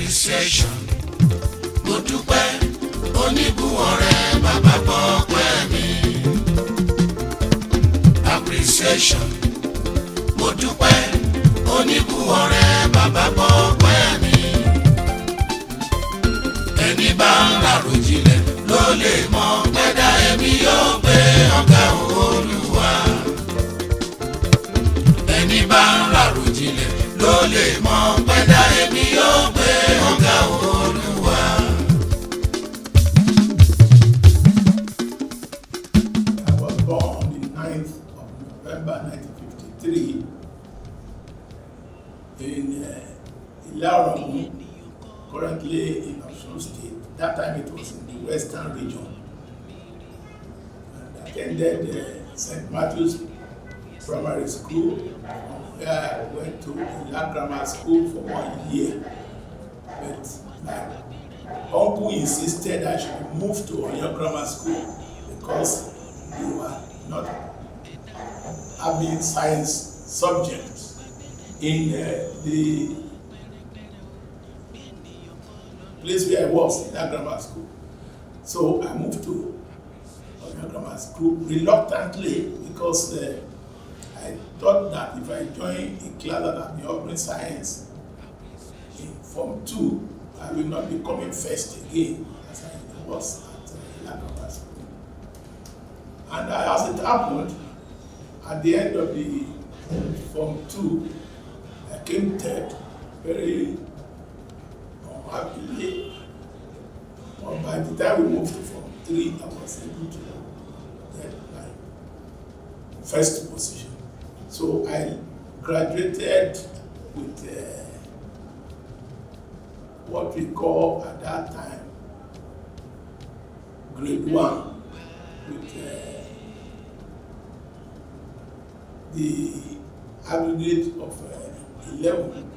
appreciation. Mo dúpẹ́ oníbùwọ̀rẹ́ bàbá gbọ́ pẹ́ mi. Appreciation. Mo dúpẹ́ oníbùwọ̀rẹ́ bàbá gbọ́ pẹ́ mi. Ẹni bá ń ràròjinlẹ̀ ló lè mọ pẹ́dá èmi yóò gbé ọ̀gá Olúwa. Ẹni bá ń ràròjinlẹ̀ ló lè mọ pẹ́dá èmi yóò gbé ọ̀gá Olúwa. I was born on the 9th of November 1953 in Ayoola, currently in Osun State. That time it was in the western region. And I attended St. Matthew's Primary School, where I went to Ayoola Grammar School for 1 year. But my uncle insisted I should move to Ayoola Grammar School because they were not having science subjects in the place where I was in that grammar school. So I moved to Ayoola Grammar School reluctantly because I thought that if I joined a class that had been offering science in Form 2, I will not be coming first again as I was at Ayoola Grammar School. And as it happened, at the end of the Form 2, I came third, very unhappily. But by the time we moved to Form 3, I was able to get my first position. So I graduated with what we call at that time grade 1 with the aggregate of 11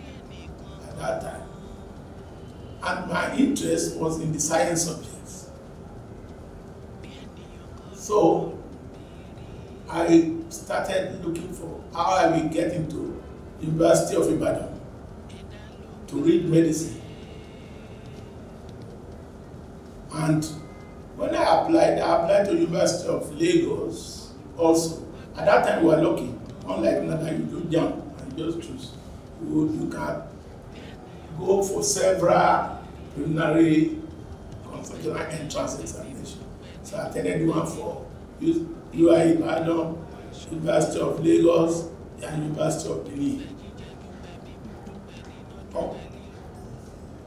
at that time. And my interest was in the science subjects. So I started looking for how I will get into University of Ibadan to read medicine. And when I applied to University of Lagos also. At that time we were lucky. Unlike now that you do jump and just choose. You can go for several preliminary constitutional entrance examinations. So I attended one for UI Ibadan, University of Lagos, and University of Benin.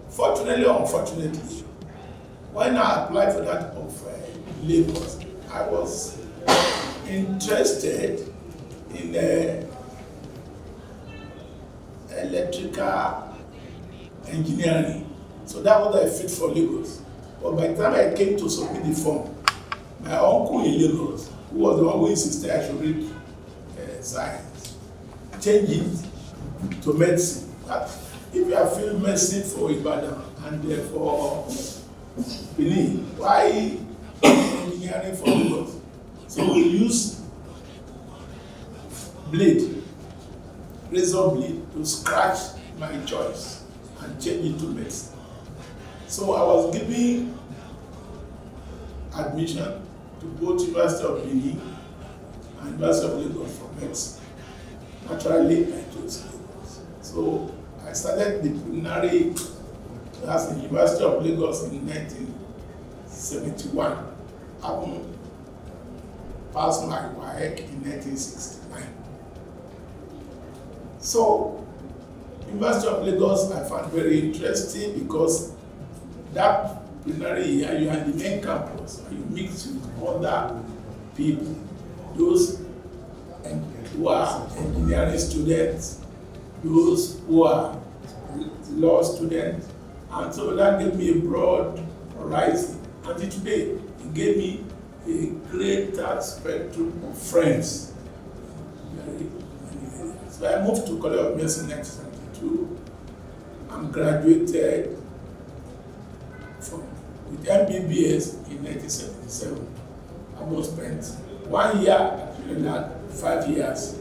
Fortunately or unfortunately, when I applied for that of Lagos, I was interested in electrical engineering. So that was a fit for Lagos. But by the time I came to submit the form, my uncle in Lagos, who was the one who insisted I should read science, changed it to medicine. That if you have field medicine for Ibadan and for Benin, why engineering for Lagos? So we use razor blade to scratch my choice and change it to medicine. So I was given admission to both University of Benin and University of Lagos for medicine. Naturally, I chose Lagos. So I started the preliminary class in University of Lagos in 1971. I passed my WAEC in 1969. So, University of Lagos I found very interesting because that preliminary year you are in the main campus and you mix with other people, those who are engineering students, those who are law students, and so that gave me a broad horizon. Until today, it gave me a greater spectrum of friends. So I moved to College of Medicine in 1972 and graduated with MBBS in 1977. I almost spent 1 year, actually not 5 years in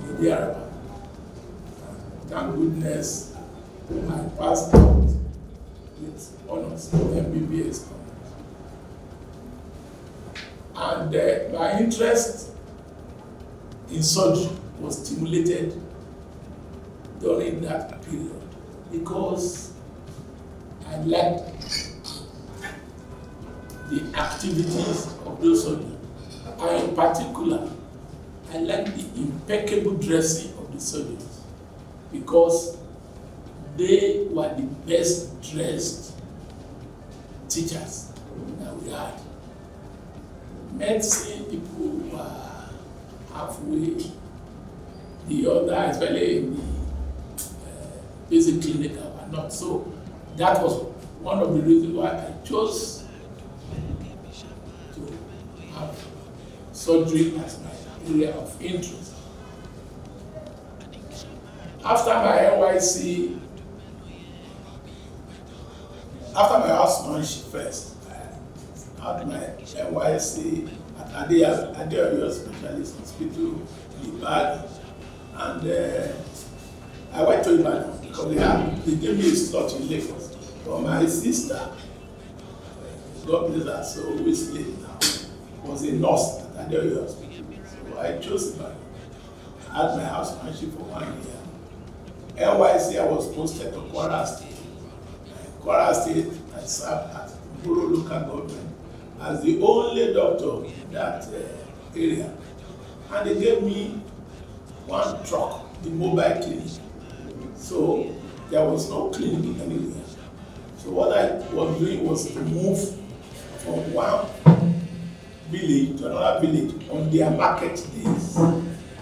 the thereabout. Thank goodness I passed out with honors, MBBS honors. And my interest in surgery was stimulated during that period because I liked the activities of those surgeons. And in particular, I liked the impeccable dressing of the surgeons because they were the best dressed teachers that we had. Medicine people were halfway, the other, especially in the basic clinic, were not. So that was one of the reasons why I chose to have surgery as my area of interest. After my NYC, after my housemanship first, I had my NYC at Ayoola Specialist Hospital in Ibadan, and I went to Ibadan because they gave me a slot in Lagos. But my sister, God bless her, so who is late now, was a nurse at Ayoola Hospital. So I chose Ibadan. I had my housemanship for 1 year. NYC, I was posted to Kwara State. Kwara State, I served at Borough local government as the only doctor in that area. And they gave me one truck, the mobile clinic. So there was no clinic anywhere. So what I was doing was to move from one village to another village on their market days.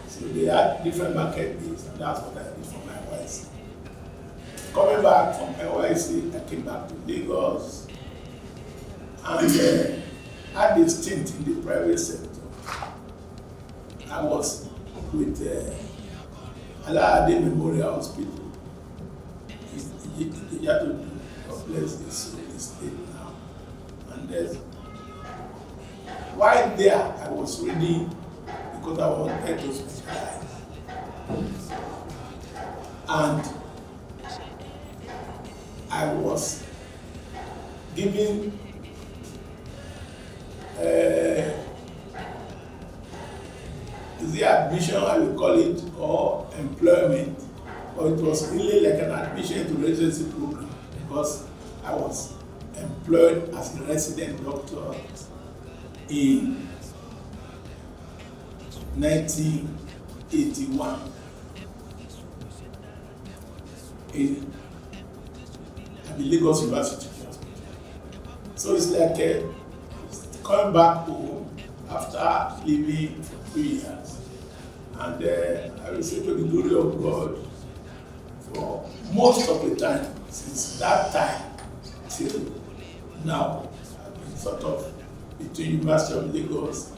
So they had different market days, and that's what I did for my NYC. Coming back from NYC, I came back to Lagos and had a stint in the private sector. I was with Oluwole Memorial Hospital in Atoyebi. God bless his state now. And while there, I was reading because I wanted to specialize. And I was given the admission, I will call it, or employment, or it was really like an admission to residency program because I was employed as a resident doctor in 1981 at the Lagos University Hospital. So it's like coming back home after living for 3 years. And I will say to the glory of God, for most of the time, since that time till now, I've been sort of between University of Lagos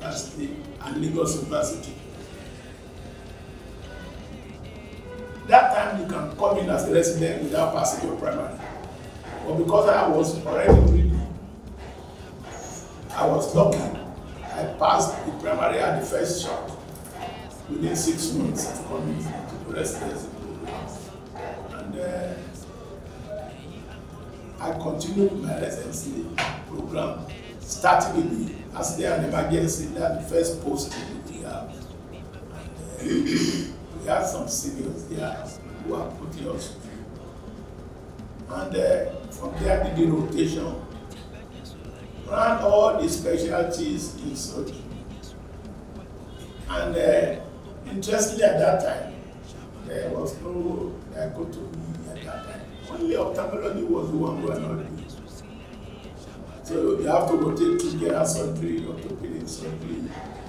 and Lagos University. That time you can come in as a resident without passing your primary. But because I was already reading, I was lucky. I passed the primary at the first shot within 6 months of coming to the residency program. And I continued my residency program, starting with the accident and emergency, that's the first post we have. And we had some seniors there who are putting us through. And from there, did the rotation, ran all the specialties in surgery. And interestingly, at that time, there was no dichotomy at that time. Only ophthalmology was the one we were not doing. So you have to rotate to general surgery, orthopedic surgery,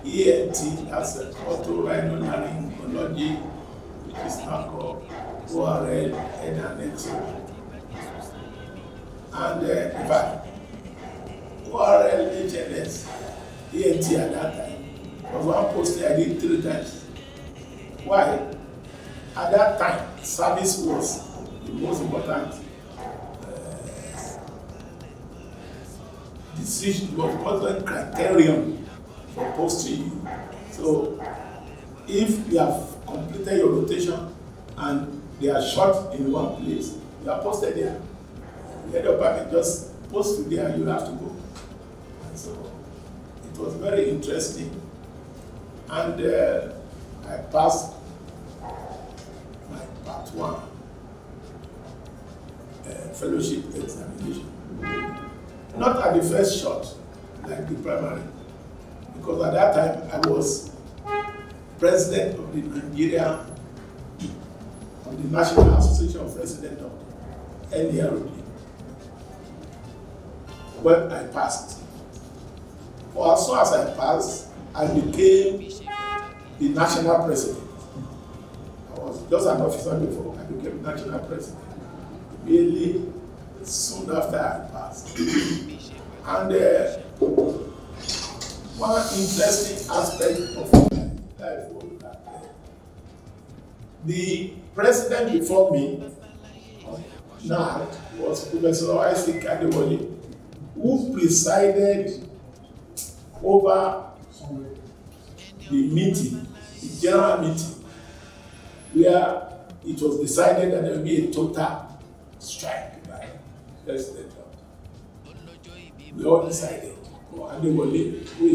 ENT, that's otorhinolaryngology, which is now called ORL, head and neck surgery. And in fact, ORL, HNS, ENT at that time was one post I did 3 times. Why? At that time, service was the most important decision, was important criterion for posting you. So, if you have completed your rotation and they are short in one place, you are posted there. The head of party just post you there and you have to go. And so it was very interesting. And I passed my part 1 fellowship examination. Not at the first shot, like the primary, because at that time I was president of the National Association of Presidents of NEROD. When I passed, or as soon as I passed, I became the national president. I was just an officer before I became national president. Immediately, soon after I passed. And one interesting aspect of my life was that the president before me now was Professor Isaac Adewale, who presided over the meeting, the general meeting, where it was decided that there would be a total strike by President. We all decided. Adewale, who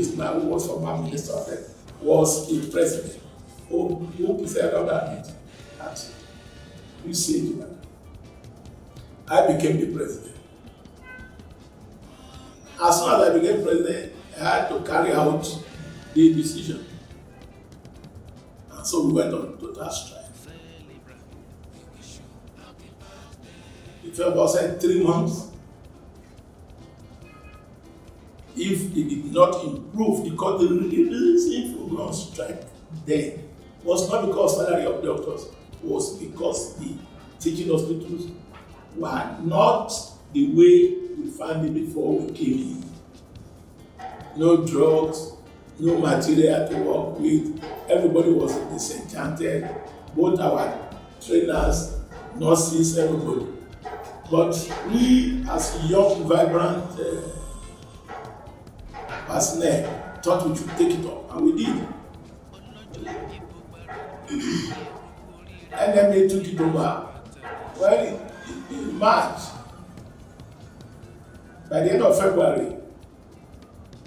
was former minister of health, was the president. Who presided on that meeting? I became the president. As soon as I became president, I had to carry out the decision. And so we went on total strike. It fell about 3 months. If they did not improve, because the reason for going on strike then was not because salary of doctors, was because the teaching hospitals were not the way we found it before we came in. No drugs, no material to work with. Everybody was disenchanted, both our trainers, nurses, everybody. But we, as young, vibrant personnel, thought we should take it up, and we did. NMA took it over. Well, in March, by the end of February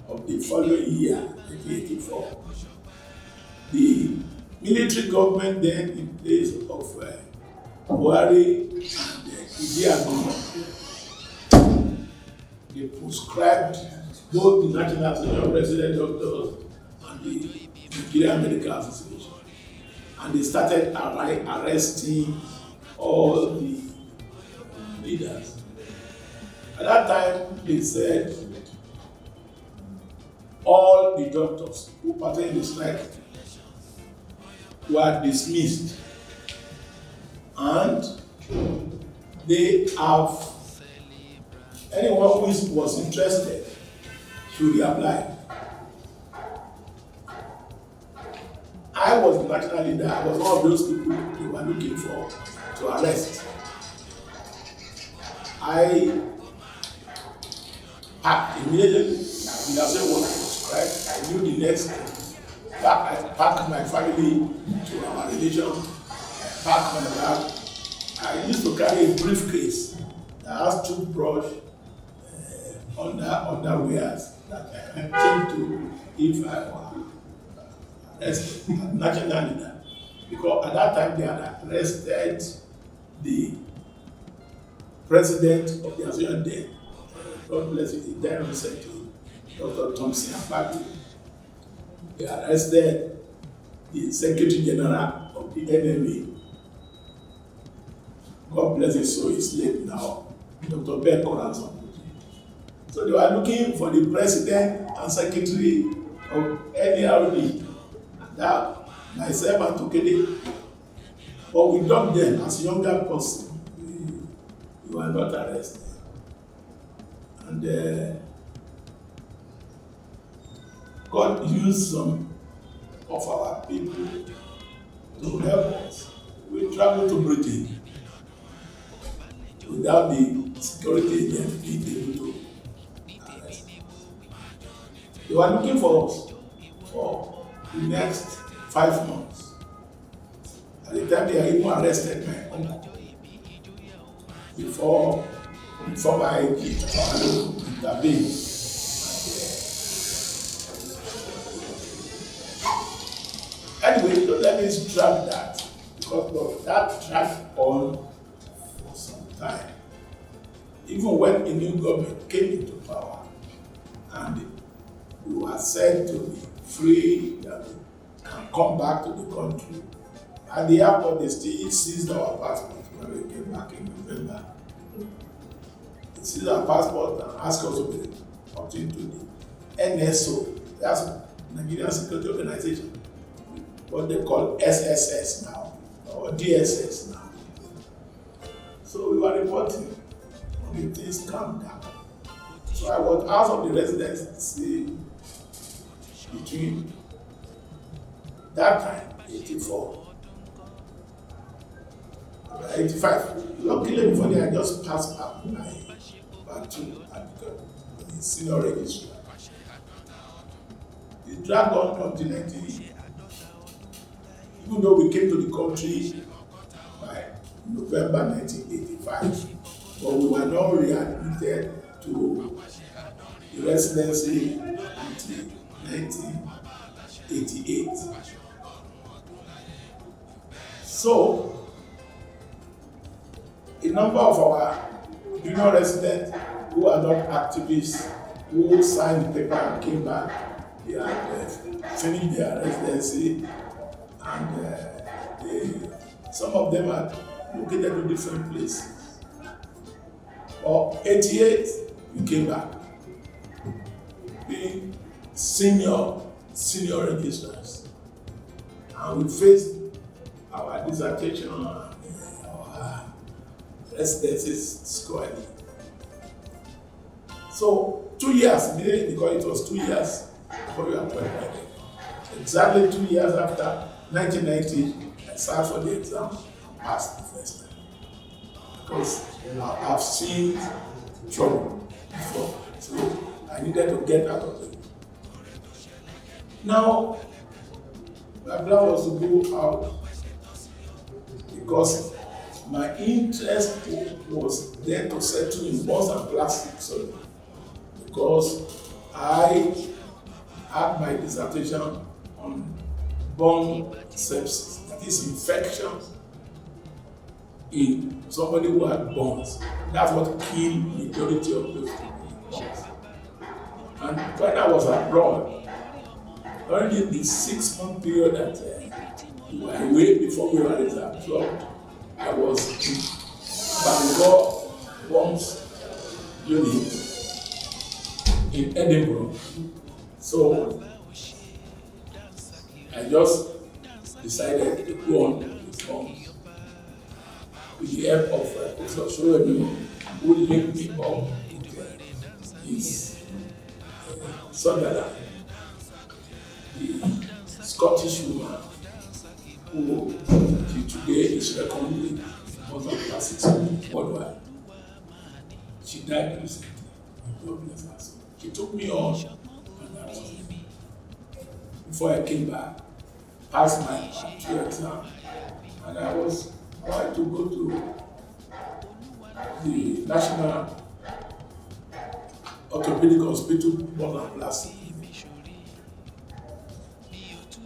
of the following year, 1984, the military government then in place of Buhari and Idi, they prescribed both the National Association of Resident Doctors and the Nigerian Medical Association. And they started arresting all the leaders. At that time, they said all the doctors who participated in the strike were dismissed. And they have, anyone who was interested should reapply. I was the national leader. I was one of those people they were looking for to arrest. I packed immediately. I knew the next day. I packed my family to our religion. I packed my bag. I used to carry a briefcase that has toothbrush, underwears that I can change to if I were arrested as national leader. Because at that time they had arrested the president of the Association then, God bless you, then recently, Dr. Thompson Abadu. They arrested the Secretary General of the NMA. God bless his soul, he's late now, Dr. Ben Corazon. So they were looking for the president and secretary of NERD, that myself and Tokede. But we dumped them as younger person. We were not arrested. And God used some of our people to help us. We traveled to Britain without the security agent being able to arrest. They were looking for us for the next 5 months. At the time they had even arrested my uncle before before I intervene. Anyway, don't let me drag that, because that dragged on for some time. Even when a new government came into power and we were said to be free, that we can come back to the country, at the airport they still seized our passport when we came back in November. They seized our passport and asked us to be put into the NSO, that's Nigerian Security Organization, what they call SSS now, or DSS now. So we were reporting until things calmed down. So I was out of the residency between that time, 84, 85. Luckily, before that, I just passed out my part 2 at the senior registrar. It dragged on until 19. Even though we came to the country by November 1985, but we were not readmitted to the residency until 1988. So, a number of our junior residents who are not activists, who signed the paper and came back, they had finished their residency, and some of them are located in different places. Or 88, we came back, being senior registrars, and we faced our dissertation and our residencies squarely. So 2 years, because it was 2 years before we were appointed. Exactly 2 years after 1990, I sat for the exam and passed the first time. Because I've seen trouble before, so I needed to get out of it. Now, my plan was to go out because my interest was then to settle in bonds and plastic surgery, because I had my dissertation on bone sepsis, that is infection in somebody who had bones. That's what killed the majority of those bones. And when I was abroad, during the 6-month period that we were away before we were absorbed, I was in Bangor Bombs Unit in Edinburgh. So I just decided to go on with bombs with the help of Professor Oluwole, who linked me up with his Sunderland, the Scottish woman who today is reckoned with more than classics worldwide. She died recently. She took me on, and I was, before I came back, passed my part 2 exam, and I was about to go to the National Orthopedic Hospital, Bone and Plastic.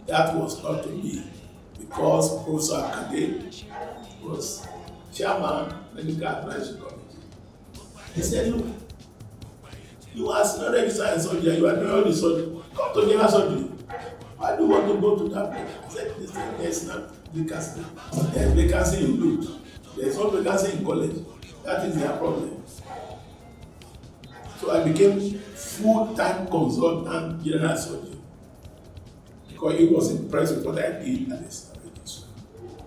That was not to be, because Professor Akade was chairman medical advisory committee. He said, look, you are not registered in surgery, you are doing all the surgery. Come to general surgery. Why do you want to go to that place? I said, this thing, there's not vacancy. There's vacancy in Luke. There's no vacancy in college. That is their problem. So I became full-time consultant general surgery, because he was impressed with what I did at this registry.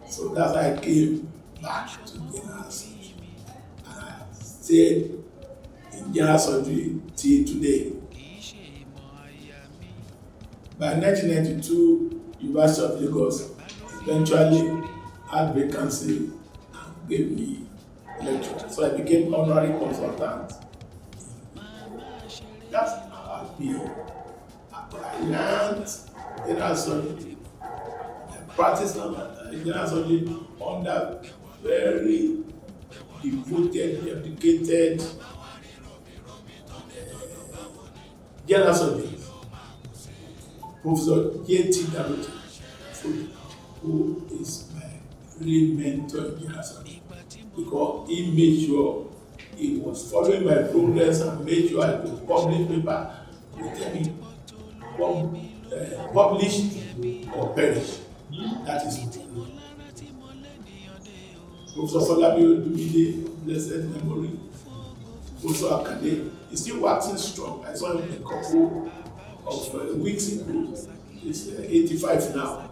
So that's why I came back to general surgery. And I stayed in general surgery till today. By 1992, University of Lagos eventually had vacancy and gave me lecture. So I became honorary consultant. That's how I feel. I learned general surgery. I practiced general surgery under very devoted, dedicated general surgeon, Professor J.T. Darote, who is my real mentor in general surgery, because he made sure he was following my progress and made sure I could publish paper with any publish or perish. That is it. Professor Folabi Odumide, blessed memory, also Akade, is still waxing strong. I saw him a couple of weeks ago. He's 85 now.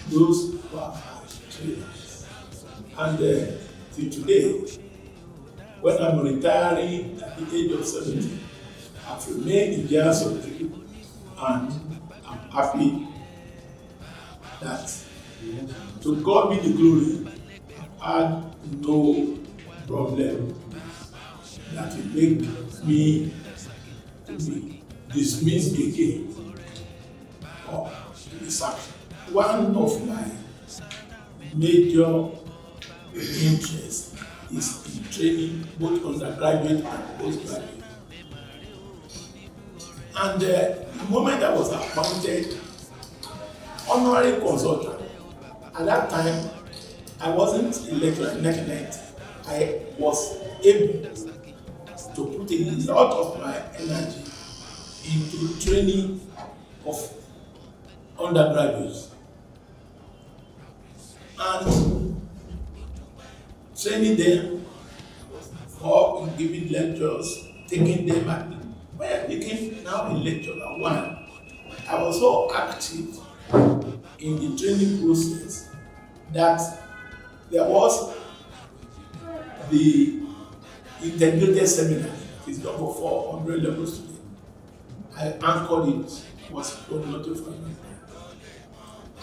Those were trainers. And till today, when I'm retiring at the age of 70, I've remained in general surgery, and I'm happy that, to God be the glory, I had no problem that will make me to be dismissed again or to be sacked. One of my major interests is in training both undergraduate and postgraduate. And the moment I was appointed honorary consultant, at that time I wasn't a lecturer in 1990. I was able to put a lot of my energy into training of undergraduates and training them or giving lectures, taking them at when I became now a lecturer one. I was so active in the training process that there was the integrated seminar. It's done for 400 level students. I anchored it, was promoted for me.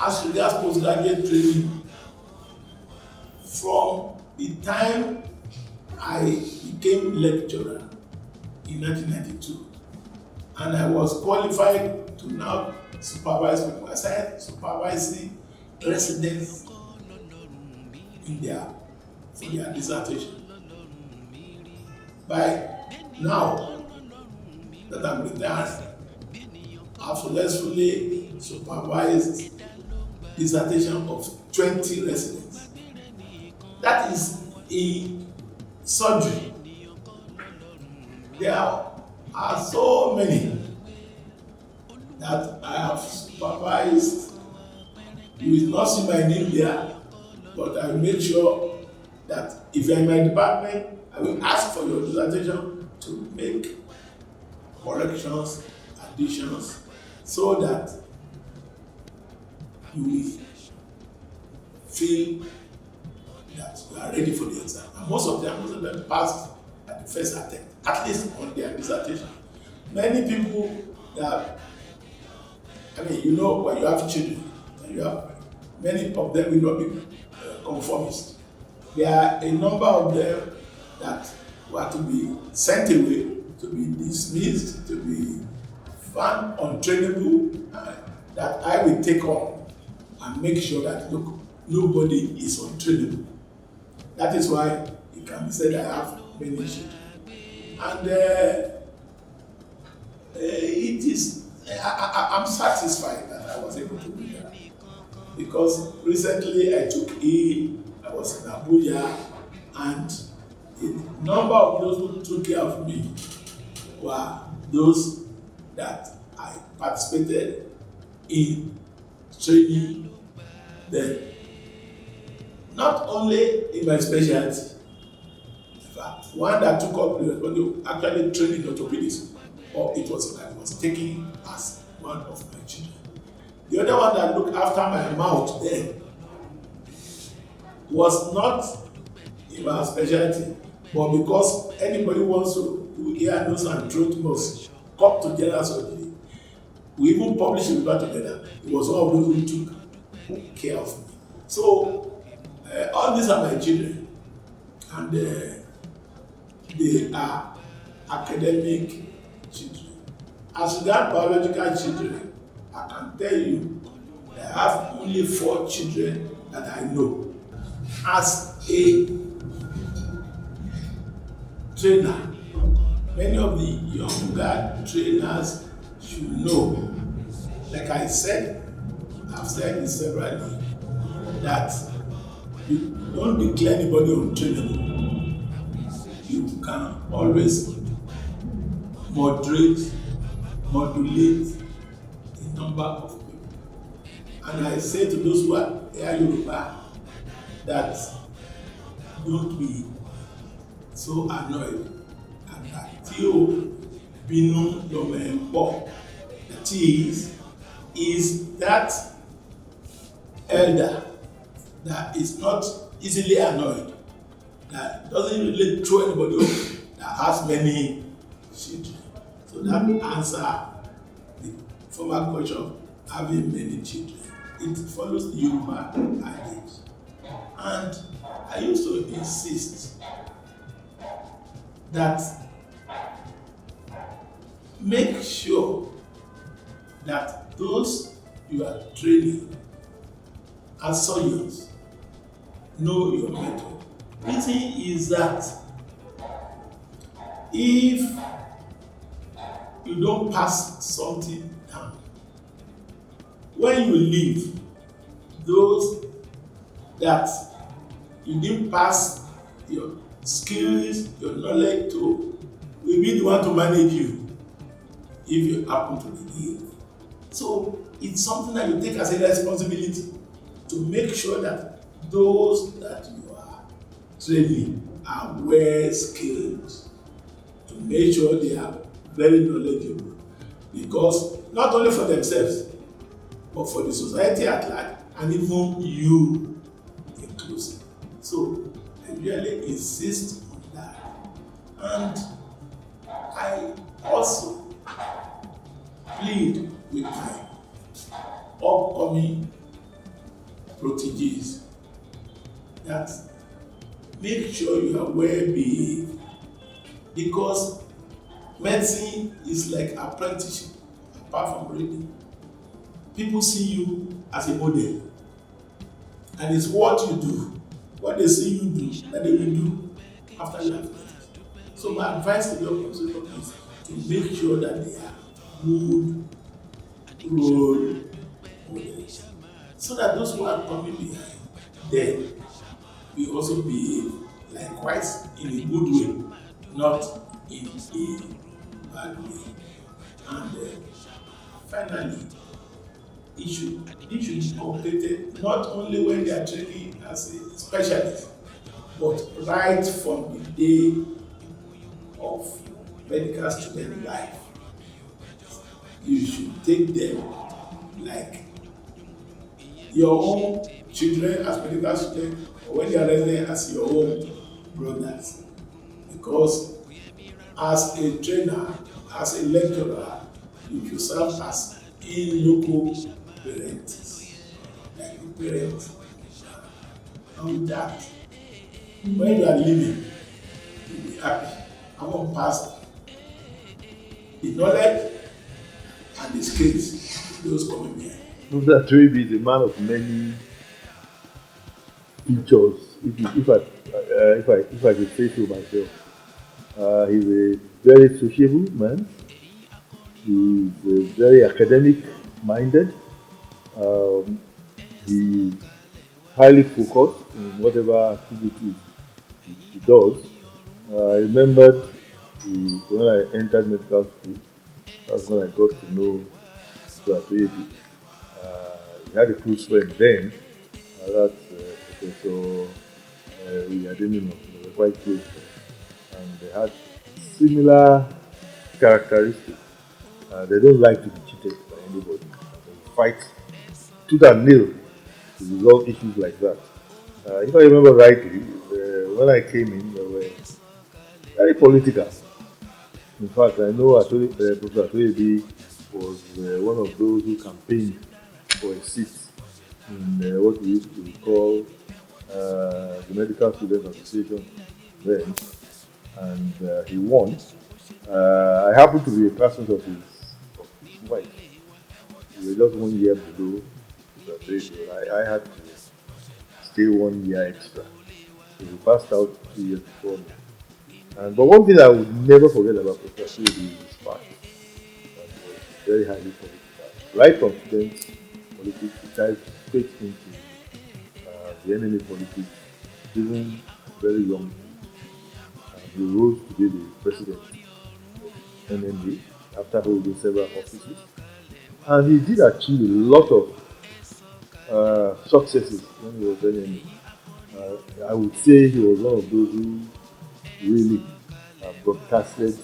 As regards postgraduate training, from the time I became lecturer in 1992, and I was qualified to now supervise people. I started supervising residents in for their dissertation. By now that I'm retired, I've successfully supervised dissertation of 20 residents. That is in surgery. There are so many that I have supervised. You will not see my name there, but I will make sure that if you are in my department, I will ask for your dissertation to make corrections, additions, so that you will feel that you are ready for the exam. And most of them passed at the first attempt, at least on their dissertation. Many people that, when you have children, you have many of them will not be conformists. There are a number of them that were to be sent away, to be dismissed, to be found untrainable, that I will take on and make sure that nobody is untrainable. That is why it can be said I have many children. And I'm satisfied that I was able to do that. Because recently I was in Abuja, and a number of those who took care of me were those that I participated in training them. Not only in my specialty, in fact, one that took up the responsibility actually training orthopedics, or I was taking as one of my children. The other one that looked after my mouth then was not in my specialty, but because anybody wants to do ear, nose, and throat must come to general surgery. We even published a paper together. It was one of those who took care of me. So all these are my children, and they are academic children. As regards biological children, I can tell you I have only 4 children that I know. As a trainer. Many of the younger trainers should know, like I said, I've said it severally, that you don't declare anybody untrainable. You can always modulate the number of people. And I say to those who are Ayoola that don't be so annoyed at tí o bínú lọ́mọ ẹ̀ ń pọ̀. That is that elder that is not easily annoyed, that doesn't really throw anybody off, that has many children. So that answer the former question of having many children. It follows the Yoruba adage. And I used to insist that make sure that those you are training as surgeons know your method. The thing is that if you don't pass something down, when you leave, those that you didn't pass your skills, your knowledge to, will be the one to manage you if you happen to be ill. So it's something that you take as a responsibility to make sure that those that you are training are well skilled, to make sure they are very knowledgeable, because not only for themselves but for the society at large, and even you inclusive. So I really insist on that. And I also plead with my upcoming proteges that make sure you are well behaved, because medicine is like apprenticeship apart from reading. People see you as a model, and it's what you do, what they see you do, that they will do after you have finished. So my advice to your consultant is to make sure that they are good role models, so that those who are coming behind them will also behave likewise in a good way, not in a bad way. And finally, it should be completed not only when they are training as a specialist, but right from the day of medical student life. You should take them like your own children as medical students, or when they are resident as your own brothers. Because as a trainer, as a lecturer, you should serve as a local parents, like the parents. And with that, when you are leaving, you'll be happy. I won't pass the knowledge and the skills to those coming behind. Mr. Atoyebi is a man of many features, if I could say so myself. He's a very sociable man. He's very academic minded. He's highly focused in whatever activities he does. I remembered when I entered medical school, that's when I got to know Mr. Atoyebi. He had a close friend then, that's Professor Uyademino. They were quite close, and they had similar characteristics. They don't like to be cheated by anybody. They fight tooth and nail to resolve issues like that. If I remember rightly, when I came in, they were very political. In fact, I know Professor Atoyebi was one of those who campaigned for a seat in what we used to call the Medical Students Association then, and he won. I happened to be a classmate of his wife. We were just 1 year below Professor Atoyebi. I had to stay 1 year extra. So he passed out 2 years before me. But one thing I would never forget about Professor Atoyebi is his part. And he was very highly political. Right from students politics, he dived straight into the NLA politics, even very young. And he rose to be the president of NLA after holding several offices. And he did achieve a lot of successes when he was NLA. I would say he was one of those who really broadcasted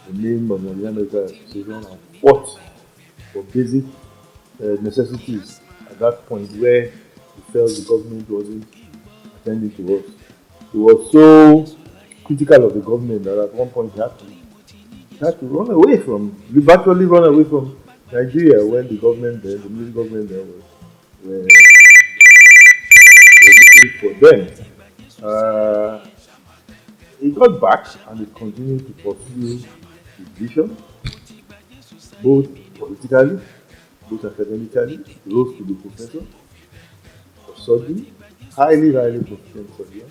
the name of the Nigerian Medical Association and fought for basic necessities at that point where he felt the government wasn't attending to us. He was so critical of the government that at one point he had to run away from, virtually run away from Nigeria when the government then, the military government then were looking for them. He got back and he continued to pursue his vision, both politically, both academically. He rose to be professor of surgery, highly proficient surgeon.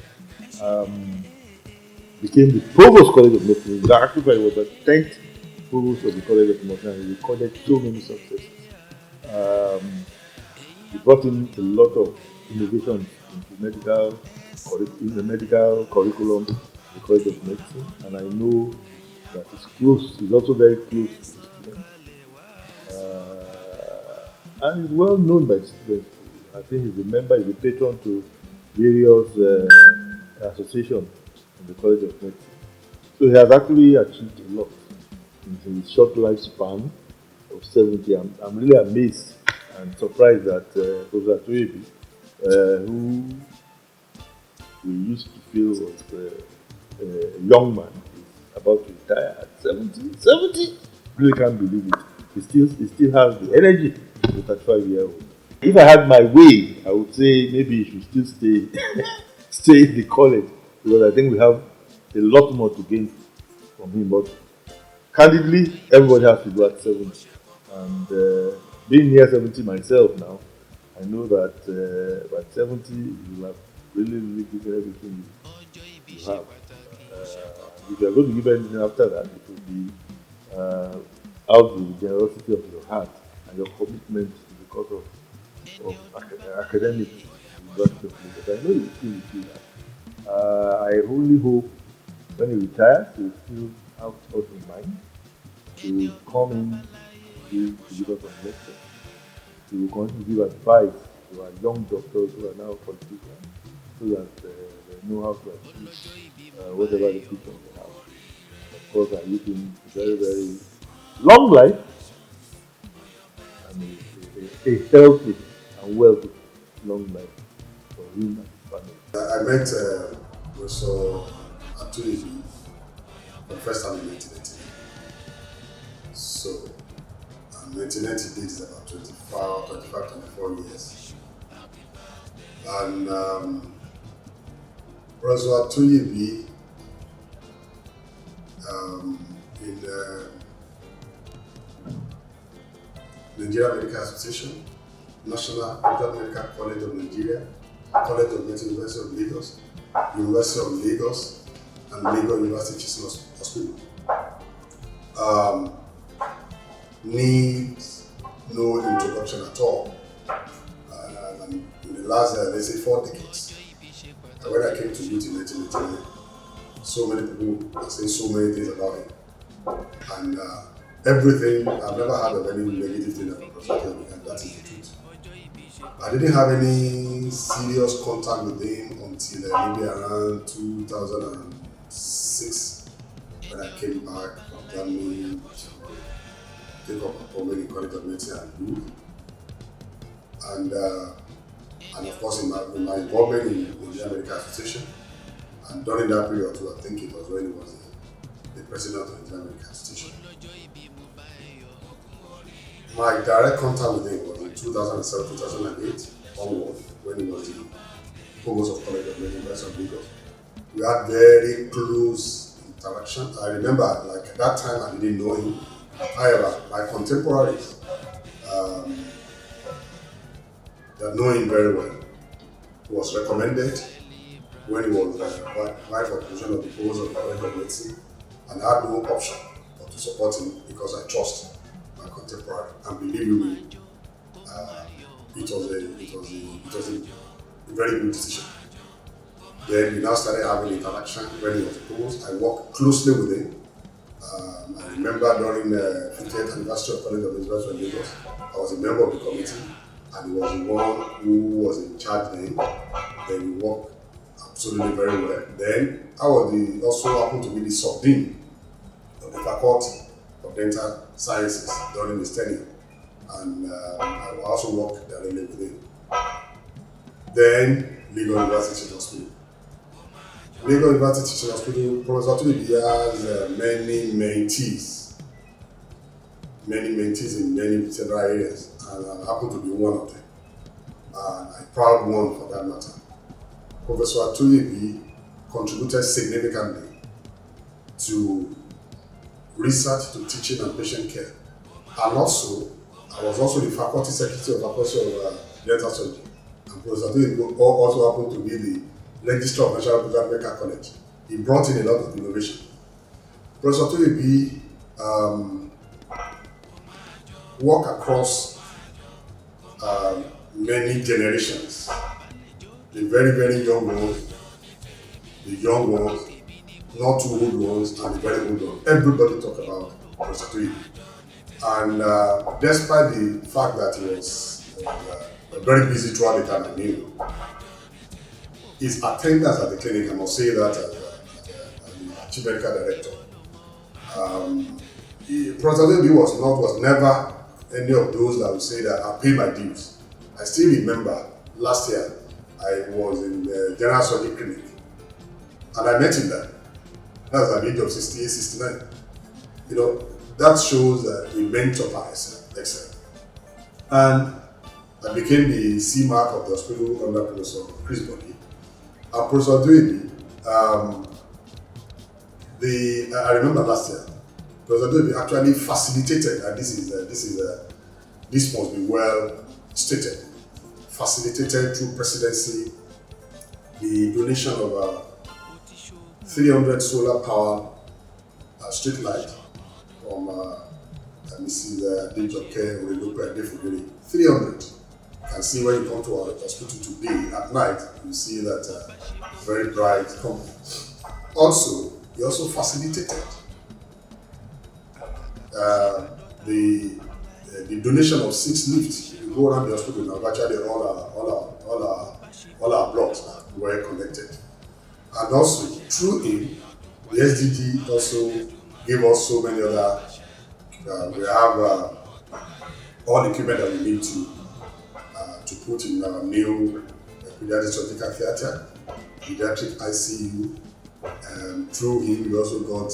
Became the provost college of medicine. Actually, he was the 10th provost of the college of medicine and he recorded so many successes. He brought in a lot of innovations in the medical curriculum, the college of medicine, and I know that he's also very close to the students. And he's well known by students. I think he's he's a patron to various associations in the College of Medicine. So he has actually achieved a lot in his short lifespan of 70. I'm really amazed and surprised that Professor Atoyebi, who we used to feel was a young man, is about to retire at 70. 70? Really can't believe it. He still has the energy of a 35-year-old. If I had my way, I would say maybe he should still stay in the college because I think we have a lot more to gain from him. But candidly, everybody has to go at 70. And being near 70 myself now, I know that by 70 you will have really given everything you have. If you are going to give anything after that, it will be out of the generosity of your heart and your commitment to the cause of academic university. But I know you still do that. I only hope when he retires, he will still have us in mind. He will come in to give us a lecture. He will continue to give advice to our young doctors who are now politicians so that they know how to achieve whatever the future they have. Of course, I wish him very long life and a healthy and wealthy long life for him and his family. I met Professor Atoyebi for the first time in 1990. So, 1990 date is about 24 years. And Professor Atoyebi in the Nigeria Medical Association, National Medical College of Nigeria, College of Medicine, University of Lagos, University of Lagos, and Lagos University Teaching Hospital. Needs no introduction at all. And in the last, let's say, 4 decades, when I came to youth in 1989, so many people are saying so many things about him. And everything, I've never heard of any negative thing about Professor Atoyebi, and that is the truth. I didn't have any serious contact with him until maybe around 2006 when I came back from Germany to take up appointment in College of Medicine and Youth. And of course in my involvement in the Medical Association. And during that period too, I think it was when he was the president of the Medical Association. My direct contact with him was in 2007-2008 onward, when he was the provost of College of Medicine, University of Lagos. We had very close interaction. I remember, like at that time, I didn't know him. However, my contemporaries that know him very well, he was recommended when he was vice for the position of the post of director of medicine, and I had no option but to support him because I trust my contemporary. And believe me, it was a very good decision. Then we now started having interaction when he was opposed. I worked closely with him. I remember during the 50th anniversary of College of Business in Lagos, I was a member of the committee, and he was the one who was in charge then. Then we worked absolutely very well. Then I was also happened to be the sub-dean of the Faculty of Dental Sciences during his tenure, and I also worked directly with him. Then Lagos University Teaching Hospital. Lagos University Teaching Hospital, Professor Atoyebi has many mentees in many several areas, and I happen to be one of them, and a proud one for that matter. Professor Atoyebi contributed significantly to research, to teaching and patient care, and also I was also the faculty secretary of the Faculty of Dental Surgery, and Professor Atoyebi also happened to be the Registrar of National Medical College. He brought in a lot of innovation. Professor Atoyebi worked across many generations. The very, very young ones, the young ones, not too old ones, and the very old ones. Everybody talk about Professor Atoyebi. And despite the fact that he was very busy throughout the time I knew him, his attendance at the clinic, I must say that as the chief medical director, Professor Atoyebi was never any of those that would say that I pay my dues. I still remember last year I was in the general surgery clinic, and I met him there. That's at the age of 68, 69. You know, that shows a mentor by excellence. And I became the CMAC of the hospital under Professor Chris Body. And Professor Atoyebi, I remember last year, Professor Atoyebi actually facilitated, and this must be well stated, facilitated through presidency the donation of 300 solar power street light from Mrs. Dejoke Orelope Adefugiri. 300. You can see when you come to our hospital today at night, you see that very bright company. Also, he also facilitated the donation of 6 lifts. You go around the hospital now, virtually all our blocks were connected. And also, through him, the SDG also gave us so many other, we have all the equipment that we need to put in our new pediatric surgical theatre, pediatric ICU. Through him, we also got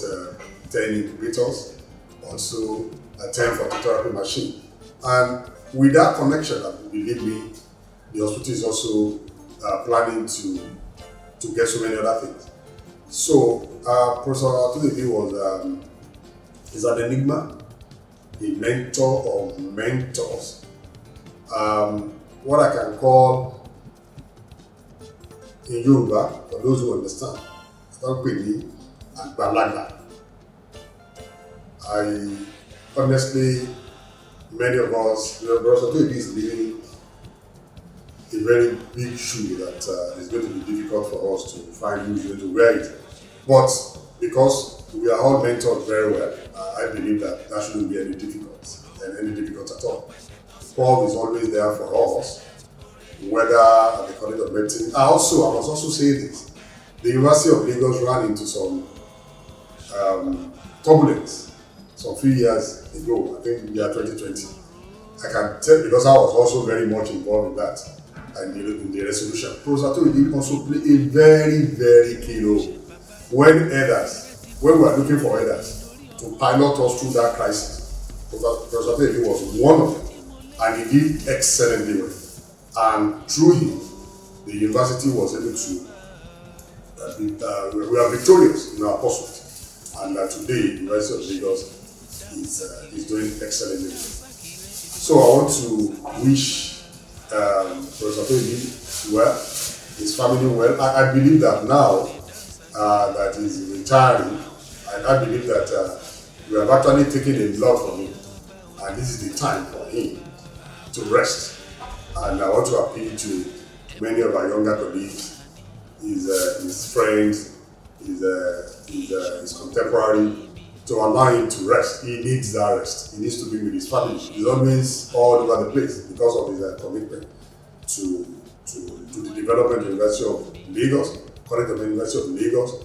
10 incubators, also a 10 phototherapy machine. And with that connection, believe me, the hospital is also planning to get so many other things. So, Professor Atoyebi is an enigma, a mentor of mentors. What I can call in Yoruba, for those who understand, Atoyebi and Balaga. Honestly, many of us, Professor Atoyebi is living a very big shoe that is going to be difficult for us to find who's going to wear it. But because we are all mentored very well, I believe that shouldn't be any difficult at all. Paul is always there for us, whether at the College of Medicine. I must also say this, the University of Lagos ran into some turbulence some few years ago, I think in the year 2020. I can tell because I was also very much involved in that and in the resolution. Professor Atoyebi also played a very, very key role when we were looking for others to pilot us through that crisis. Professor Atoyebi was one of them, and he did excellently well. And through him, the university was able to, we are victorious in our pursuit. And today, the University of Lagos is doing excellently well. So I want to wish Professor Atoyebi well. his family well. I believe that now that he's retiring, I believe that we have actually taken a lot from him, and this is the time for him to rest. And I want to appeal to many of our younger colleagues, his friends, his contemporary, to allow him to rest. He needs that rest. He needs to be with his family. He's always all over the place because of his commitment to the development University of Lagos, College of the University of Lagos,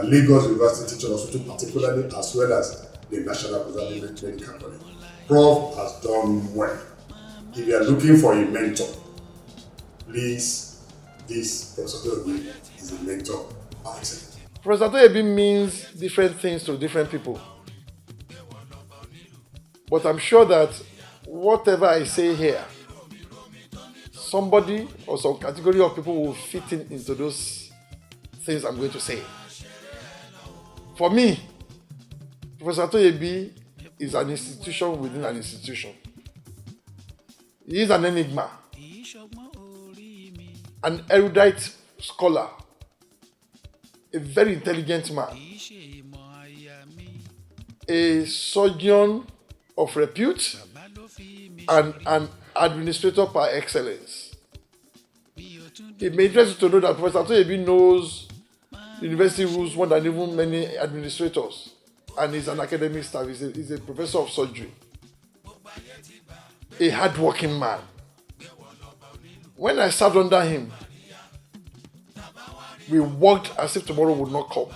Lagos University Teaching Hospital particularly, as well as the National Postgraduate Medical College. Prof has done well. If you are looking for a mentor, please, this Professor Atoyebi is a mentor by excellence. Professor Atoyebi means different things to different people. But I'm sure that whatever I say here, somebody or some category of people will fit into those things I'm going to say. For me, Professor Atoyebi is an institution within an institution. He is an enigma, an erudite scholar, a very intelligent man, a surgeon of repute, and an administrator par excellence. It may interest you to know that Professor Atoyebi knows university rules more than even many administrators, and he's an academic staff. He's a professor of surgery, a hard-working man. When I served under him, we worked as if tomorrow would not come.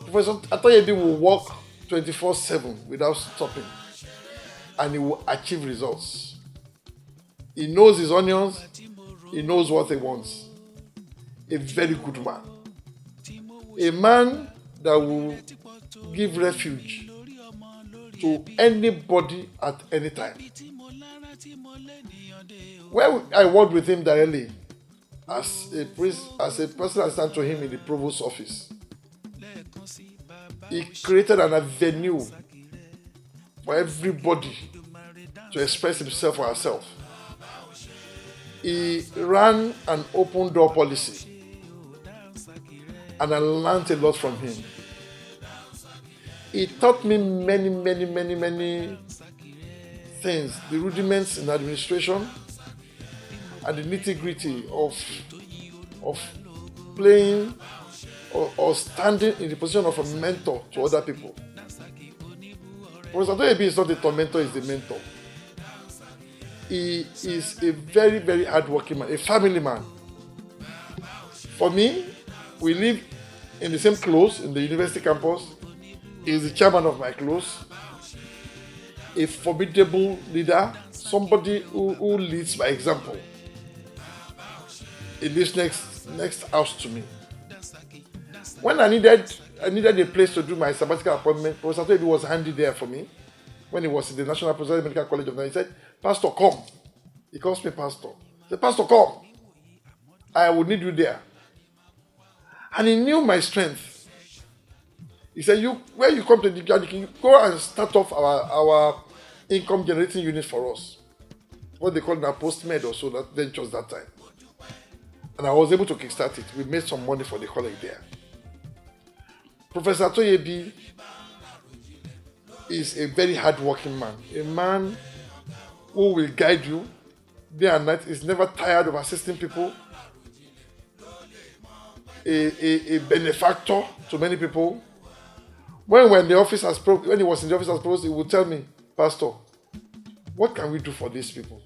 Professor Atoyebi will work 24/7 without stopping, and he will achieve results. He knows his onions, he knows what he wants. A very good man. A man that will give refuge to anybody at any time. When I worked with him directly as a personal assistant to him in the provost's office, he created an avenue for everybody to express himself or herself. He ran an open door policy, and I learned a lot from him. He taught me many things, the rudiments in administration and the nitty-gritty of playing or standing in the position of a mentor to other people. Professor Atoyebi is not a tormentor, he's a mentor. He is a very hard-working man, a family man. For me, we live in the same close in the university campus. He is the chairman of my close, a formidable leader, somebody who leads by example. He lives next house to me. When I needed a place to do my sabbatical appointment, Professor Atoyebi was handy there for me. When he was in the National Postgraduate Medical College of Nigeria, he said, "Pastor, come." He calls me Pastor. He said, "Pastor, come. I will need you there." And he knew my strength. He said, when you come to the you go and start off our income generating unit for us. What they call it now, post-med or so, that ventures that time. And I was able to kickstart it. We made some money for the college there. Professor Atoyebi is a very hard-working man. A man who will guide you day and night. He's never tired of assisting people. A benefactor to many people. When he was in the office as provost, he would tell me, "Pastor, what can we do for these people?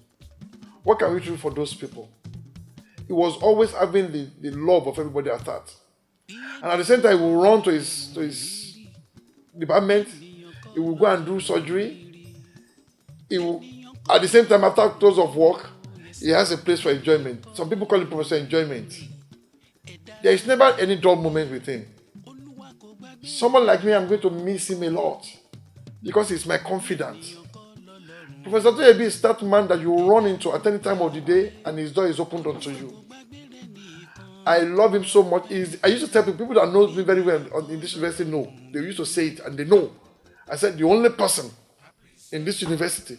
What can we do for those people?" He was always having the love of everybody at heart. And at the same time, he will run to his department. He will go and do surgery. He will, at the same time, after close of work, he has a place for enjoyment. Some people call it Professor Enjoyment. There is never any dull moment with him. Someone like me, I'm going to miss him a lot because he's my confidant. Professor Atoyebi is that man that you run into at any time of the day and his door is opened unto you. I love him so much. I used to tell people that know me very well in this university know. They used to say it and they know. I said, the only person in this university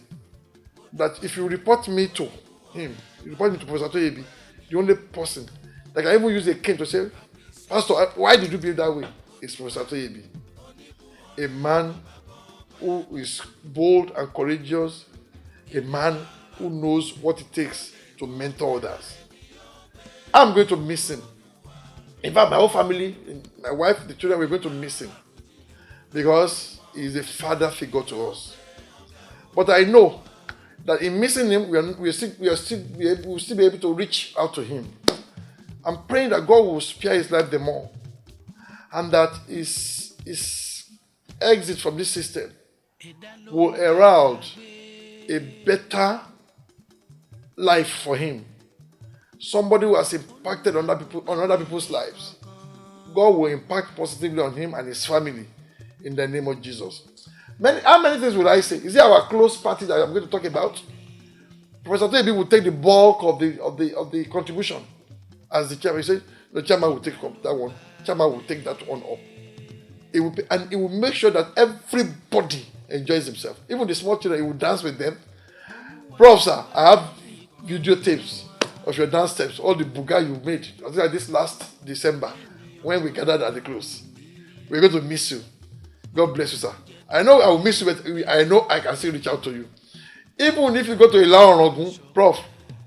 that if you report me to him, you report me to Professor Atoyebi, the only person Like I even use a cane to say, Pastor, why did you behave that way? It's Professor Atoyebi. A man who is bold and courageous, a man who knows what it takes to mentor others. I'm going to miss him. In fact, my whole family, my wife, the children, we're going to miss him because he's a father figure to us. But I know that in missing him, we'll still be able to reach out to him. I'm praying that God will spare his life the more, and that his exit from this system will herald a better life for him. Somebody who has impacted on other people's lives. God will impact positively on him and his family in the name of Jesus. How many things will I say? Is it our close party that I'm going to talk about? Professor Atoyebi will take the bulk of the contribution as the chairman. He said the chairman will take that one. Chairman will take that one up. It will make sure that everybody enjoys himself. Even the small children, he will dance with them. Prof, sir, I have video tapes of your dance steps, all the buga you made. I think like this last December when we gathered at the close. We're going to miss you. God bless you, sir. I know I will miss you, but I know I can still reach out to you. Even if you go to Ayoola, Prof,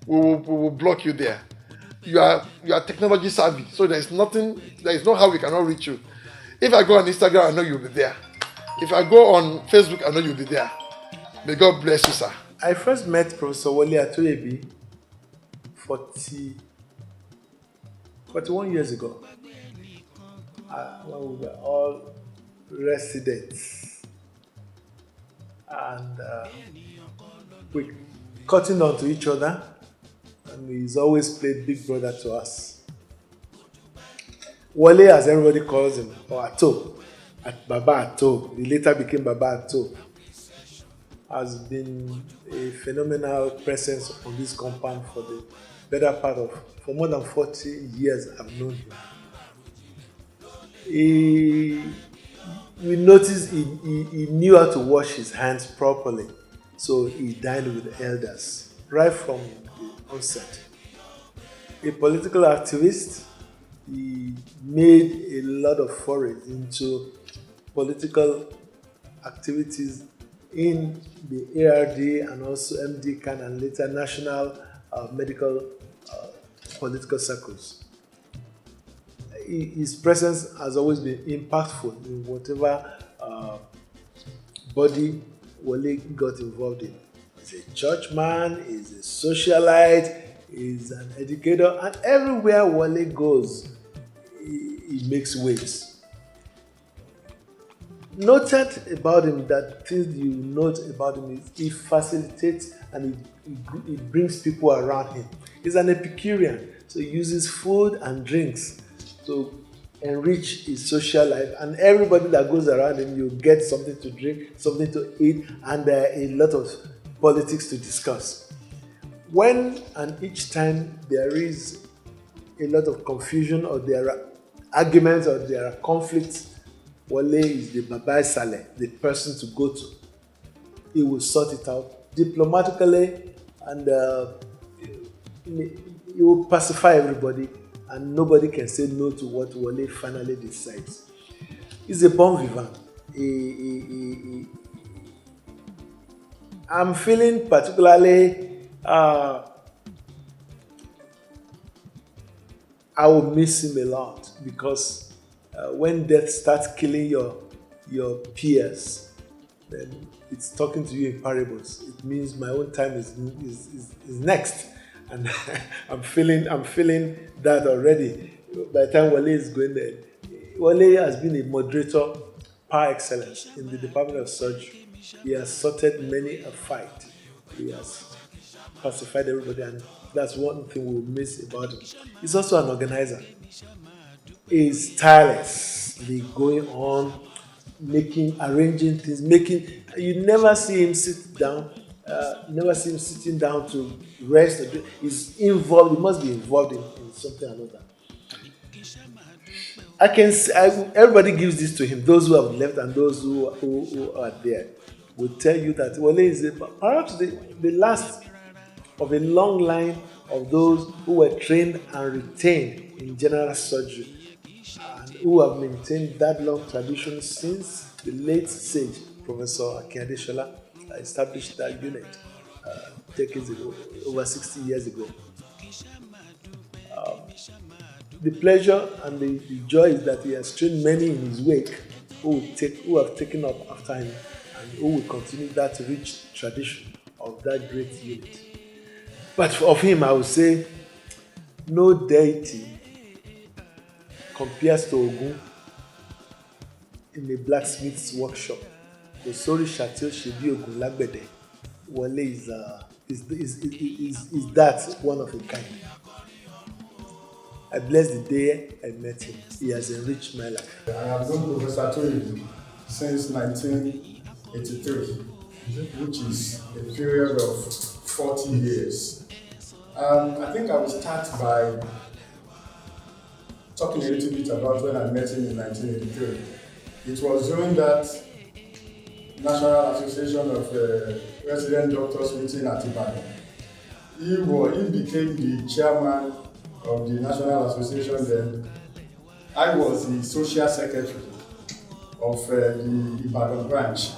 we will block you there. You are technology savvy, so there is no how we cannot reach you. If I go on Instagram, I know you'll be there. If I go on Facebook, I know you'll be there. May God bless you, sir. I first met Professor Oluwole Atoyebi 41 years ago. When we were all residents. And we cutting on to each other. And he's always played big brother to us. Wole, as everybody calls him, or Ato, Baba Ato, he later became Baba Ato, has been a phenomenal presence on this compound for the better part of, for more than 40 years I've known him. We noticed he knew how to wash his hands properly, so he dined with elders right from the onset. A political activist, he made a lot of forays into political activities in the ARD and also MD-CAN and later national medical political circles. His presence has always been impactful in whatever body Wole got involved in. He's a churchman, he's a socialite, he's an educator, and everywhere Wole goes, he makes waves. Noted about him, that things you note about him is he facilitates and he brings people around him. He's an Epicurean, so he uses food and drinks to enrich his social life, and everybody that goes around him, you get something to drink, something to eat, and a lot of politics to discuss. When and each time there is a lot of confusion or there are arguments or there are conflicts, Wole is the Baba Saleh, the person to go to. He will sort it out diplomatically, and he will pacify everybody, and nobody can say no to what Wole finally decides. He's a bon vivant. I'm feeling particularly, I will miss him a lot, because when death starts killing your peers, then it's talking to you in parables. It means my own time is next, and I'm feeling that already. By the time Wole is going there, Wole has been a moderator par excellence in the Department of Surgery. He has sorted many a fight. He has pacified everybody, and that's one thing we'll miss about him. He's also an organizer. He's tirelessly going on, arranging things, you never see him sit down, never see him sitting down to rest. He's involved, he must be involved in something or another. Everybody gives this to him, those who have left and those who are there will tell you that Wole is perhaps the last of a long line of those who were trained and retained in general surgery and who have maintained that long tradition since the late sage Professor Akinadeshola established that unit decades ago, over 60 years ago. The pleasure and the joy is that he has trained many in his wake who have taken up after him and who will continue that rich tradition of that great unit. But of him, I would say, no deity compares to Ogun in a blacksmith's workshop. The sorry Shatio Shebi Ogun Lagbede Wole is that one of a kind. I bless the day I met him. He has enriched my life. I have known Professor Atoyebi since 1983, which is a period of 40 years. I think I will start by talking a little bit about when I met him in 1983. It was during that National Association of Resident Doctors meeting at Ibadan. He became the chairman of the National Association then. I was the social secretary of the Ibadan branch.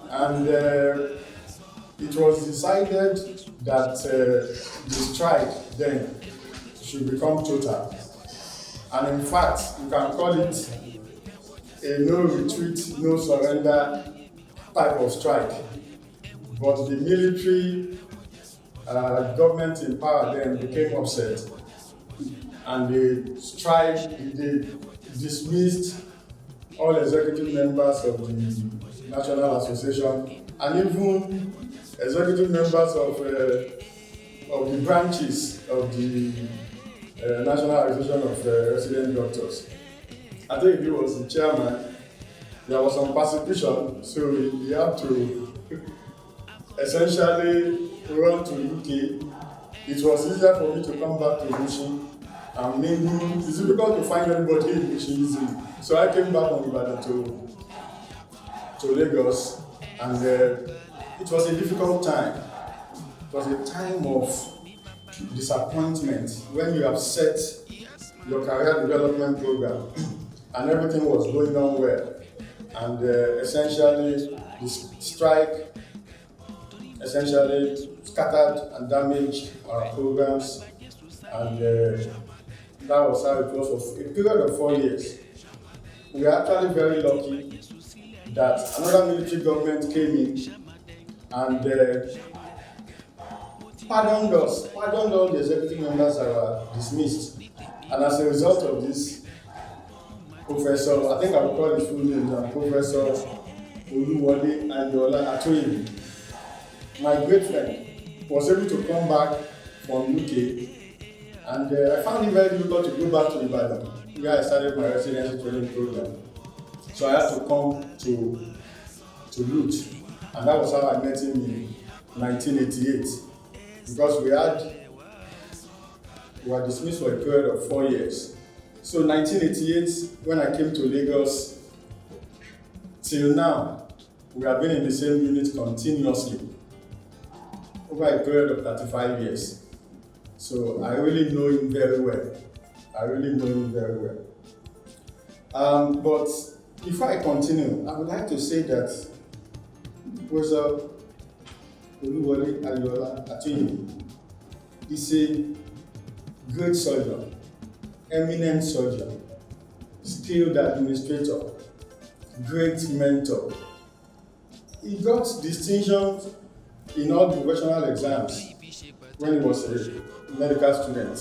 And it was decided that the strike then should become total. And in fact, you can call it a no retreat, no surrender type of strike. But the military government in power then became upset. And they dismissed all executive members of the National Association and even executive members of the branches of the National Association of Resident Doctors. I think he was the chairman. There was some persecution, so he had to essentially run to UK. It was easier for me to come back to Bushi. It's difficult to find anybody in Bushi easily. So I came back from Ibadan to Lagos, and it was a difficult time. It was a time of disappointment when you have set your career development program and everything was going on well. And essentially, the strike essentially scattered and damaged our programs, and that was how it was for a period of 4 years. We are actually very lucky that another military government came in and pardoned all the executive members that were dismissed. And as a result of this, Professor, I think I will call his full name now, Professor Oluwole Ayoola Atoyebi, my great friend, was able to come back from UK, and I found it very difficult to go back to Ibadan, where I started my residency training program. So I had to come to Lut, and that was how I met him in 1988, because we were dismissed for a period of 4 years. So 1988, when I came to Lagos, till now, we have been in the same unit continuously over a period of 35 years. So I really know him very well. But before I continue, I would like to say that Professor Oluwole Ayoola Atoyebi is a great surgeon, eminent surgeon, skilled administrator, great mentor. He got distinctions in all professional exams when he was a medical student,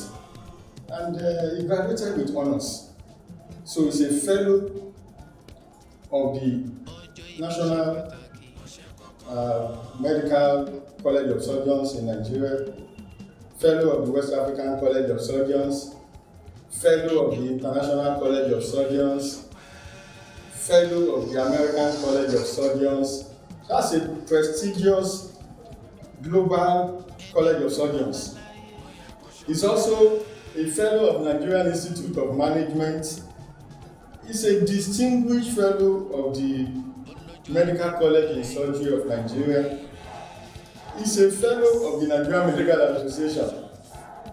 and he graduated with honors. So he's a fellow of the National Medical College of Surgeons in Nigeria, fellow of the West African College of Surgeons, fellow of the International College of Surgeons, fellow of the American College of Surgeons. That's a prestigious global college of surgeons. He's also a fellow of Nigerian Institute of Management. He's a distinguished fellow of the Medical College in Surgery of Nigeria. He's a fellow of the Nigerian Medical Association.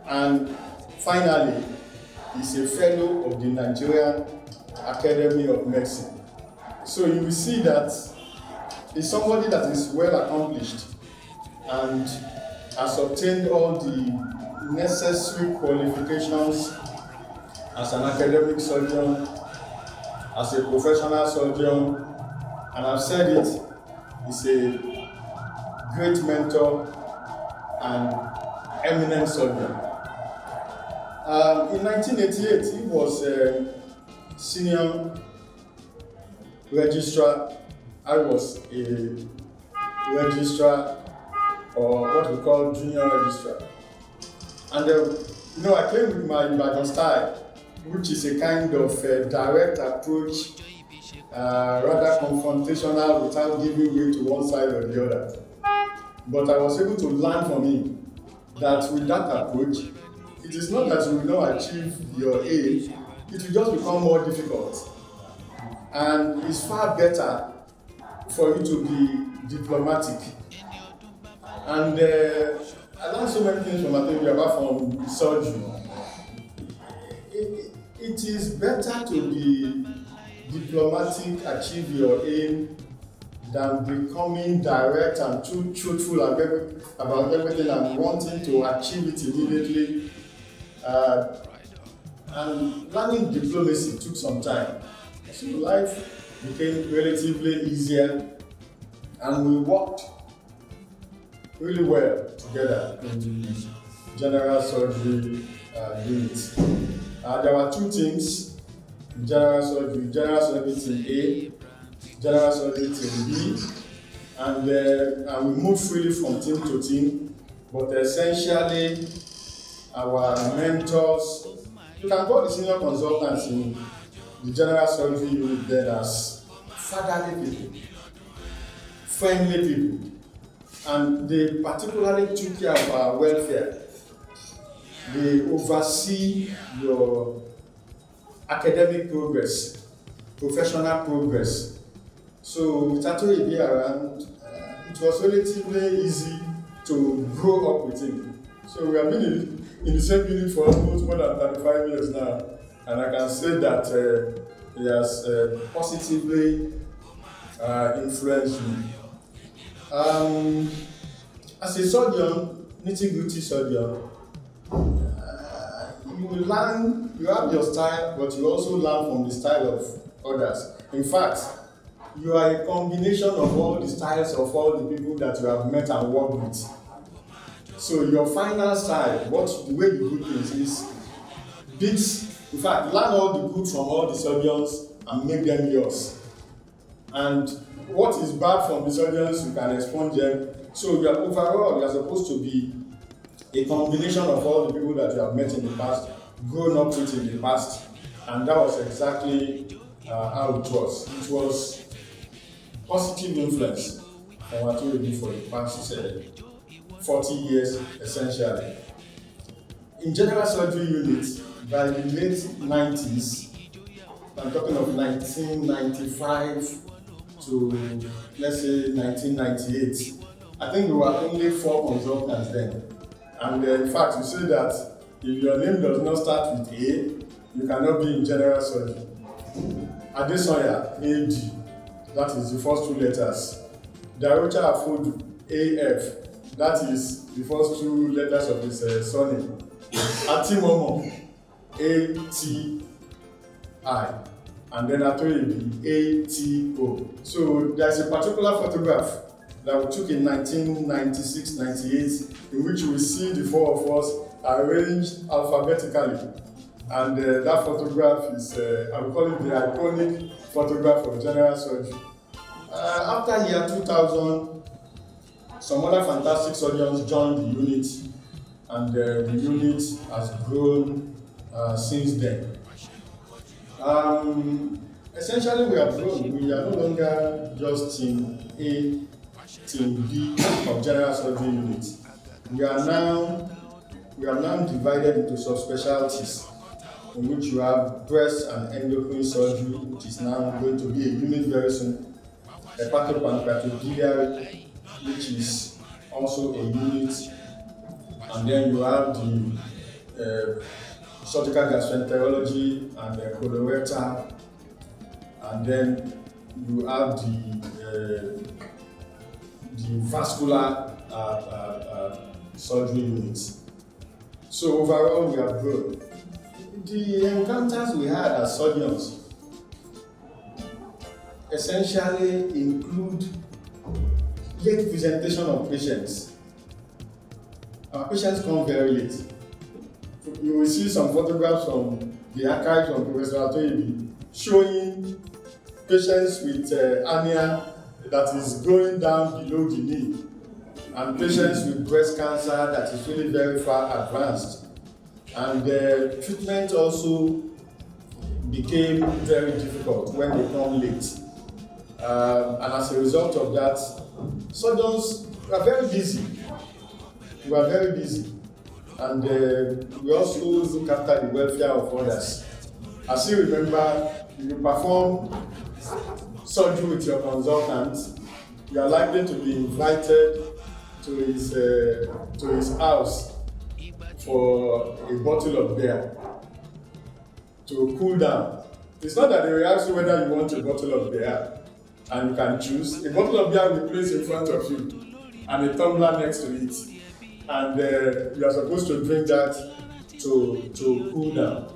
And finally, he's a fellow of the Nigerian Academy of Medicine. So you will see that he's somebody that is well accomplished and has obtained all the necessary qualifications as an academic surgeon, as a professional surgeon, and I've said it, he's a great mentor and eminent surgeon. In 1988, he was a senior registrar. I was a registrar, or what we call junior registrar. And I came with my Ibadan style, which is a kind of direct approach, rather confrontational without giving way to one side or the other. But I was able to learn from him that with that approach, it is not that you will not achieve your aim, it will just become more difficult. And it's far better for you to be diplomatic. And I learned so many things from Atoyebi apart from surgery. It is better to be diplomatic, achieve your aim, than becoming direct and too truthful about everything and wanting to achieve it immediately. And learning diplomacy took some time. So life became relatively easier, and we worked really well together in the general surgery unit. There were two teams in general surgery team A, general surgery team B, and we moved freely from team to team, but essentially our mentors, you can call the senior consultants in the general surgery unit then as fatherly people, friendly people, and they particularly took care of our welfare. They oversee your academic progress, professional progress. So with Atoyebi around, it was relatively easy to grow up with him. So we have been in the same unit for almost more than 35 years now, and I can say that he has positively influenced me. As a surgeon, nitty-gritty surgeon, you will learn, you have your style, but you also learn from the style of others. In fact, you are a combination of all the styles of all the people that you have met and worked with. So your final style, the way you do things is in fact, learn all the good from all the surgeons and make them yours. And what is bad from the surgeons, you can expunge them. So overall, you are supposed to be a combination of all the people that you have met in the past, grown up with in the past, and that was exactly how it was. It was positive influence from Atoyebi for the past 40 years, essentially. In general surgery units, by the late 90s, I'm talking of 1995 to, let's say, 1998, I think there were only 4 consultants then. And in fact, you say that if your name does not start with A, you cannot be in general surgery. Adesoya, AD, that is the first 2 letters. Darocha Afodu, AF, that is the first 2 letters of his surname. Atimomo, ATI, and then Atoyebi, ATO. So there's a particular photograph that we took in 1996-98, in which we see the 4 of us arranged alphabetically. And that photograph is, I would call it the iconic photograph of general surgery. After year 2000, some other fantastic surgeons joined the unit, and the unit has grown since then. Essentially, we have grown. We are no longer just team A, team B of general surgery unit. We are now divided into subspecialties, in which you have breast and endocrine surgery, which is now going to be a unit very soon. Hepatopancreatobiliary, which is also a unit, and then you have the surgical gastroenterology and colorectal, and then you have the vascular surgery units. So overall, we have grown. The encounters we had as surgeons essentially include late presentation of patients. Our patients come very late. You will see some photographs from the archives of Professor Atoyebi showing patients with hernia that is going down below the knee, and patients with breast cancer that is really very far advanced. And the treatment also became very difficult when they come late. And as a result of that, surgeons were very busy. We were very busy. And we also look after the welfare of others. As you remember, if you perform surgery with your consultant, you are likely to be invited to his house for a bottle of beer to cool down. It's not that they will ask you whether you want a bottle of beer and you can choose. A bottle of beer will be placed in front of you and a tumbler next to it, and you are supposed to drink that to cool down.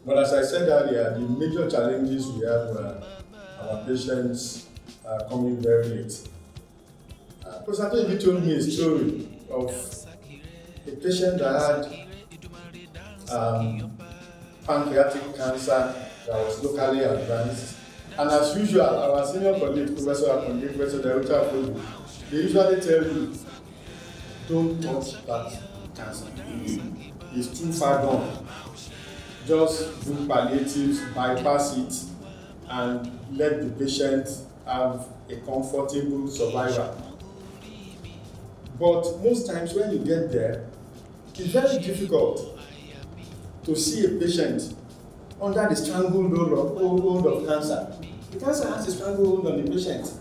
But as I said earlier, the major challenges we have were our patients coming very late. Professor Atoyebi told me a story of a patient that had pancreatic cancer that was locally advanced. And as usual, our senior colleague, Professor Akonde, Professor Director, they usually tell you, don't touch that cancer. It's too far gone. Just do palliatives, bypass it, and let the patient have a comfortable survival. But most times when you get there, it's very difficult to see a patient under the stranglehold of cancer. The cancer has a stranglehold on the patient,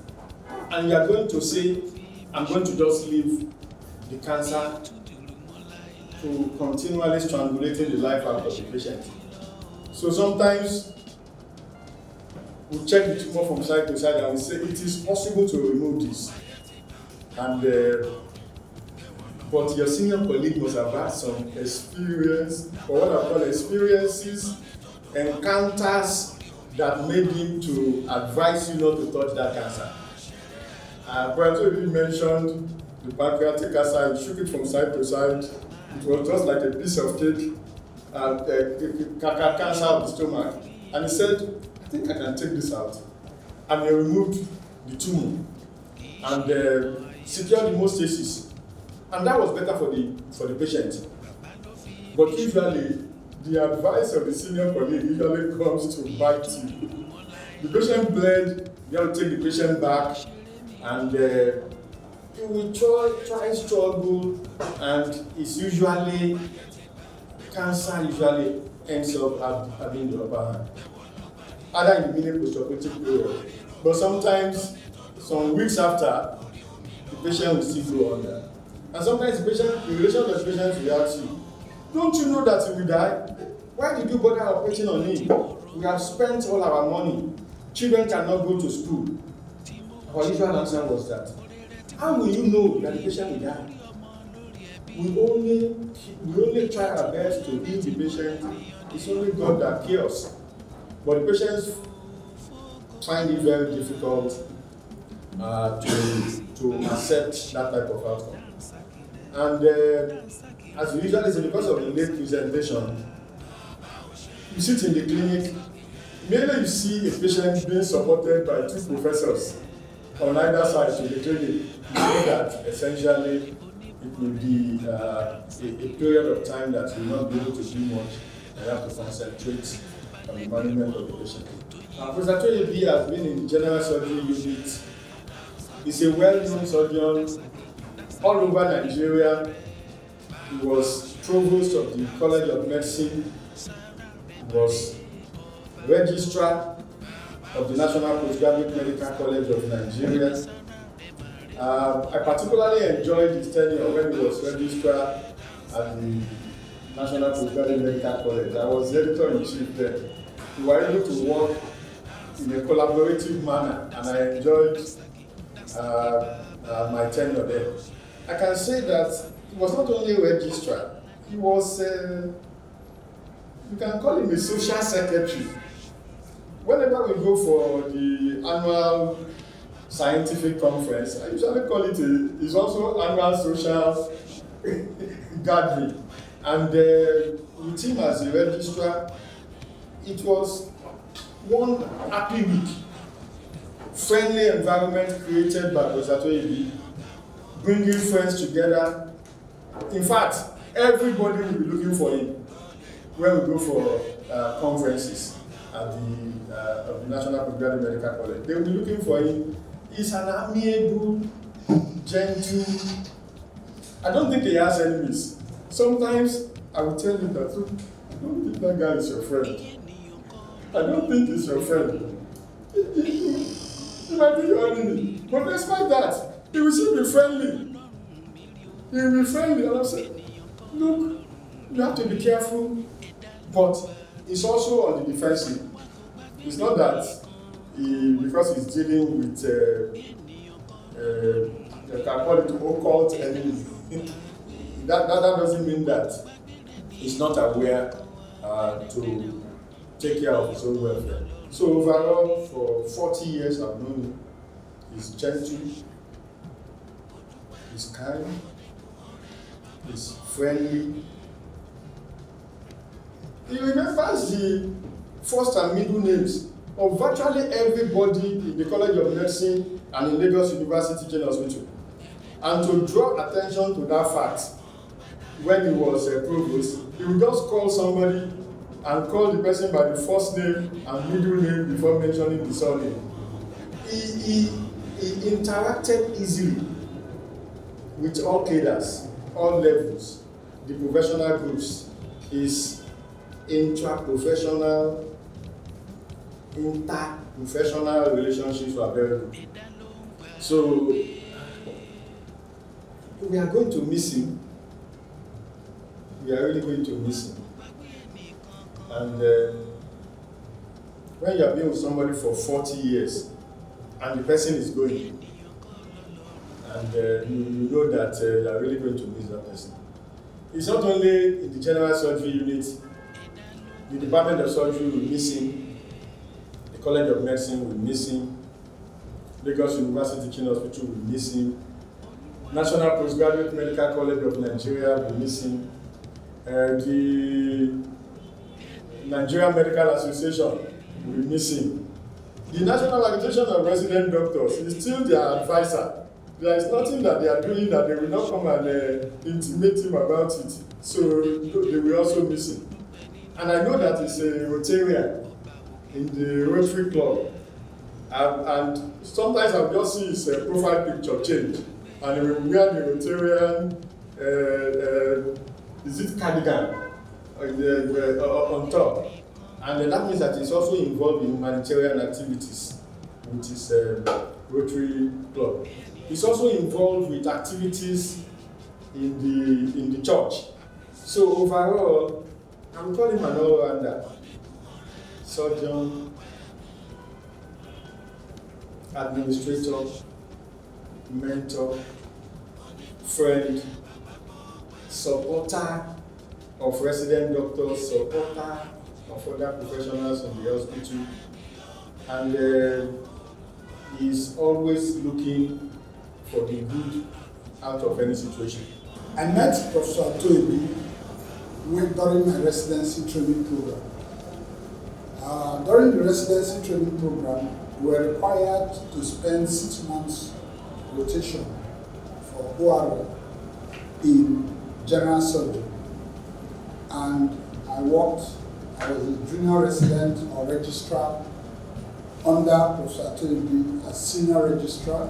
and you are going to say, I'm going to just leave the cancer to continually strangulating the life out of the patient. So sometimes we check the tumor from side to side and we say it is possible to remove this. And but your senior colleague must have had some experience, or what I call experiences, encounters that made him to advise you not to touch that cancer. Professor Atoyebi mentioned the pancreatic cancer. He shook it from side to side. It was just like a piece of cake, cancer of the stomach. And he said, I think I can take this out. And he removed the tumor and secured hemostasis. And that was better for the patient. But usually, the advice of the senior colleague usually comes to bite you. The patient bled, you have to take the patient back, and you will try struggle, and it's usually, cancer usually ends up having the upper hand. Either in the immediate postoperative period, but sometimes, some weeks after, the patient will still go under. And sometimes the relation of the patient will ask you, don't you know that he will die? Why did you bother operating on him? We have spent all our money. Children cannot go to school. Our usual answer was that, how will you know that the patient will die? We only try our best to heal the patient. It's only God that cures. But the patients find it very difficult to accept that type of outcome. And as we usually say, because of the late presentation, you sit in the clinic, mainly you see a patient being supported by two professors on either side to the clinic. You know that essentially it will be a period of time that you will not be able to do much, and you have to concentrate on the management of the patient. Professor Atoyebi has been in general surgery unit. He's a well-known surgeon all over Nigeria. He was provost of the College of Medicine. He was registrar of the National Postgraduate Medical College of Nigeria. I particularly enjoyed his tenure when he was registrar at the National Postgraduate Medical College. I was the editor-in-chief there. We were able to work in a collaborative manner, and I enjoyed my tenure there. I can say that he was not only a registrar, he was, you can call him a social secretary. Whenever we go for the annual scientific conference, I usually call it it's also annual social gathering. And with him as a registrar, it was one happy week. Friendly environment created by Atoyebi, bringing friends together. In fact, everybody will be looking for him when we go for conferences at the National Postgraduate Medical College. They will be looking for him. He's an amiable, gentle. I don't think he has enemies. Sometimes I will tell you that, I don't think that guy is your friend. I don't think he's your friend. He might be your enemy. But despite that, he will still be friendly. He will be friendly. And I said, look, you have to be careful. But it's also on the defensive. It's not that because he's dealing with you can call it occult enemy. that doesn't mean that he's not aware to take care of his own welfare. So overall, for 40 years I've known him. He's gentle, he's kind, he's friendly. He remembers the first and middle names of virtually everybody in the College of Medicine and in Lagos University General Hospital. And to draw attention to that fact, when he was provost, he would just call somebody and call the person by the first name and middle name before mentioning the surname. He interacted easily with all cadres, all levels, the professional groups. His intra-professional, interprofessional relationships were very good. So we are going to miss him. We are really going to miss him. And when you have been with somebody for 40 years and the person is going, and you know that you are really going to miss that person. It's not only in the general surgery unit, the Department of Surgery will miss him, the College of Medicine will miss him, Lagos University Teaching Hospital will miss him, National Postgraduate Medical College of Nigeria will miss him, the Nigerian Medical Association will miss him. The National Association of Resident Doctors is still their advisor. There is nothing that they are doing that they will not come and intimate him about it. So they will also miss him. And I know that he's a Rotarian in the Rotary Club. And sometimes I'll just see his profile picture change. And he will wear the Rotarian, is it cardigan on top. And that means that he's also involved in humanitarian activities with his Rotary Club. He's also involved with activities in the church. So overall, I'm calling him an all-rounder. Surgeon, administrator, mentor, friend, supporter of resident doctors, supporter of other professionals in the hospital, and he's always looking for the good out of any situation. I met Professor Atoyebi during my residency training program. During the residency training program, we were required to spend 6 months rotation for ORIYOMI in general surgery. And I was a junior resident or registrar under Professor Atoyebi as senior registrar,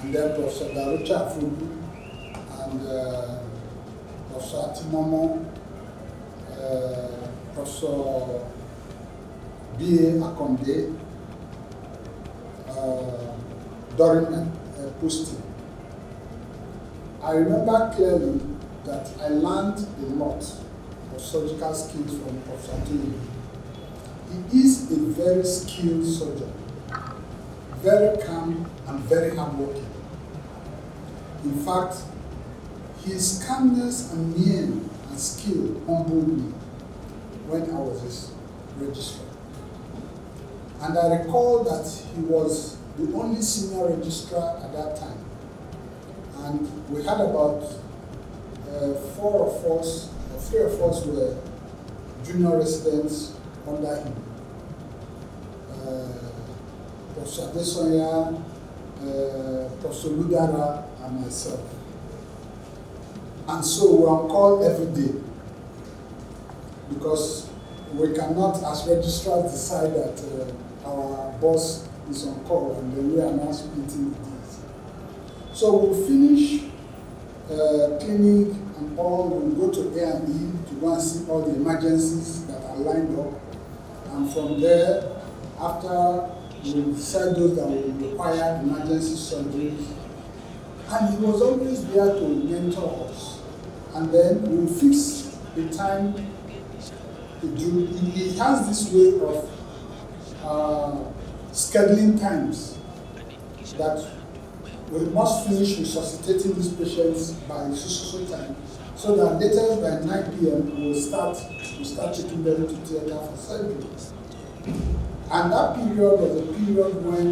and then Professor Darucha Afudu and Professor Atimomo, Professor B.A. Akonde during my posting. I remember clearly that I learned a lot of surgical skills from Professor Atoyebi. He is a very skilled surgeon, very calm and very hardworking. In fact, his calmness and mien and skill humbled me when I was his registrar. And I recall that he was the only senior registrar at that time. And we had about 4 of us, 3 of us were junior residents under him. Professor Adesoya, Professor Ludara, and myself. And so we're on call every day because we cannot, as registrars, decide that our boss is on call and then we are now splitting the days. So we'll finish clinic and all, we'll go to A&E to go and see all the emergencies that are lined up. And from there, after we decide those that will require emergency surgery, and he was always there to mentor us. And then we'll fix the time. He has this way of scheduling times that we must finish resuscitating these patients by so time, so that later by 9 p.m. we'll start taking them to theater for surgery. And that period was a period when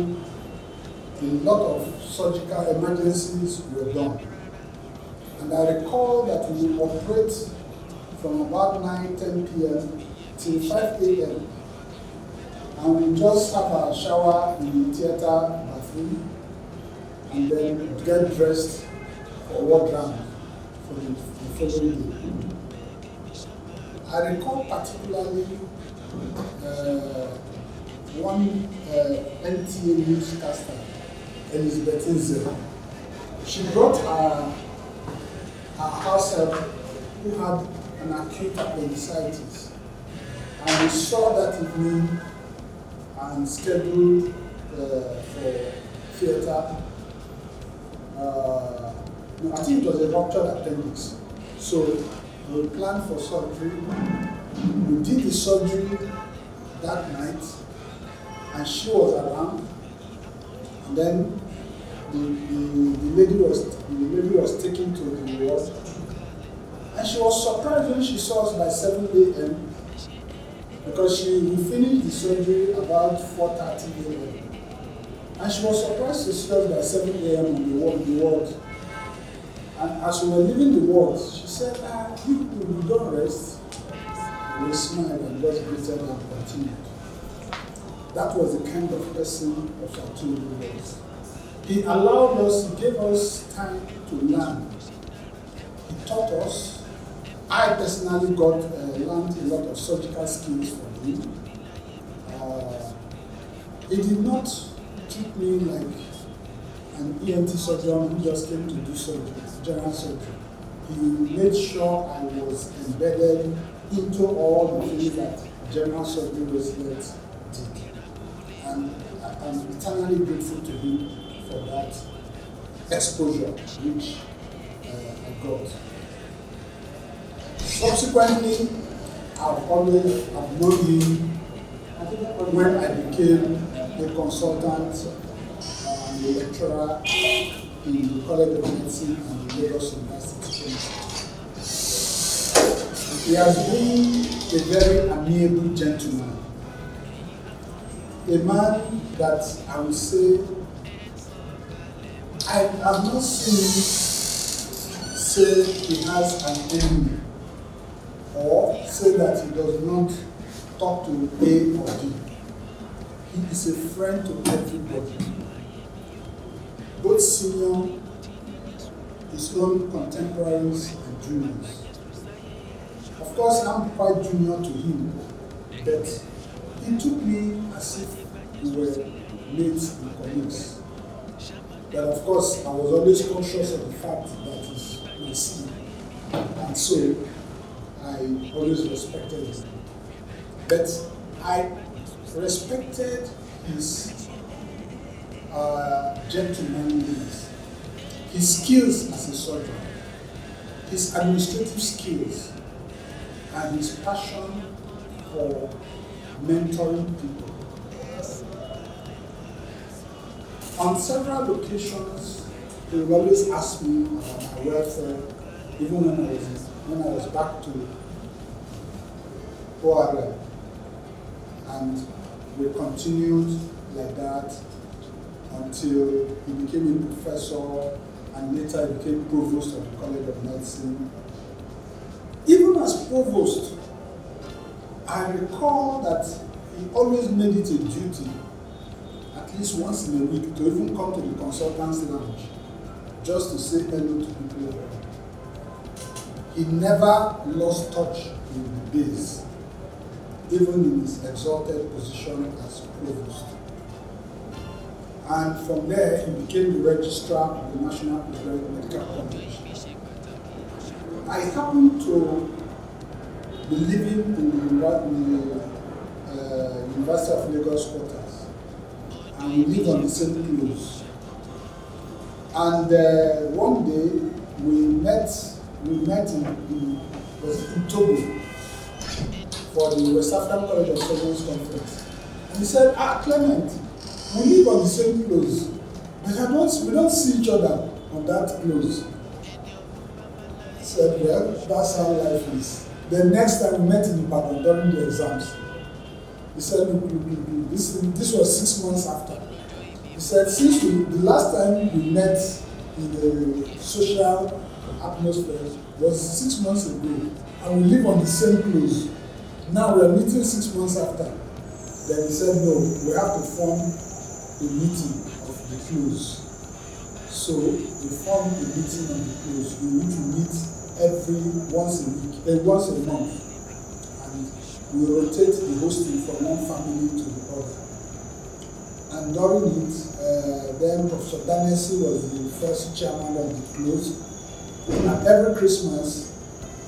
a lot of surgical emergencies were done. And I recall that we would operate from about 9-10 p.m. till 5 a.m. And we just have a shower in the theater bathroom and then get dressed for ward round for the following day. I recall particularly one NTA newscaster, Elizabeth Nze. She brought her house help who had an acute appendicitis. And we saw that evening and scheduled for theater. I think it was a ruptured appendix. So we planned for surgery. We did the surgery that night, and she was around. And then the lady was taken to the ward, and she was surprised when she saw us by 7 a.m. because we finished the surgery about 4:30 a.m. And she was surprised to see us by 7 a.m. on the ward. And as we were leaving the ward, she said, you don't rest. And we smiled and just greeted and continued. That was the kind of person of Atoyebi was. He allowed us, he gave us time to learn. He taught us. I personally learned a lot of surgical skills from him. He did not treat me like an ENT surgeon who just came to do surgery, general surgery. He made sure I was embedded into all the things that general surgery residents did. And I'm eternally grateful to him for that exposure which I got. Subsequently, I've known him when I became a consultant and a lecturer in the College of Medicine and the Lagos University. He has been a very amiable gentleman, a man that I would say I have not seen him say he has an enemy or say that he does not talk to A or D. He is a friend to everybody, both senior, his own contemporaries and juniors. Of course, I'm quite junior to him, but he took me as if we were mates and colleagues. But of course, I was always conscious of the fact that he's my senior, and so I always respected him. But I respected his gentlemanliness, his skills as a surgeon, his administrative skills, and his passion for mentoring people. On several occasions, he would always ask me about my welfare, even when I was back to ORIYOMI. And we continued like that until he became a professor and later he became provost of the College of Medicine. Even as provost, I recall that he always made it a duty, at least once in a week, to even come to the consultants' lounge just to say hello to people around. He never lost touch with the base, even in his exalted position as provost. And from there, he became the registrar of the National Medical College. I happened to be living in the University of Lagos quarters, and we lived on the same close. And one day, we met in Togo for the West African College of Surgeons Conference. And he said, Clement, we live on the same close, but we don't see each other on that close. I said, well, that's how life is. The next time we met in Ibadan during the exams, he said, look, this was 6 months after. He said, since the last time we met in the social atmosphere was 6 months ago, and we live on the same close. Now we are meeting 6 months after. Then he said, no, we have to form a meeting of the close. So we formed a meeting on the close. We need to meet once a month. And we rotate the hosting from one family to the other. And during it, then Professor Danesi was the first chairman of the close. And every Christmas,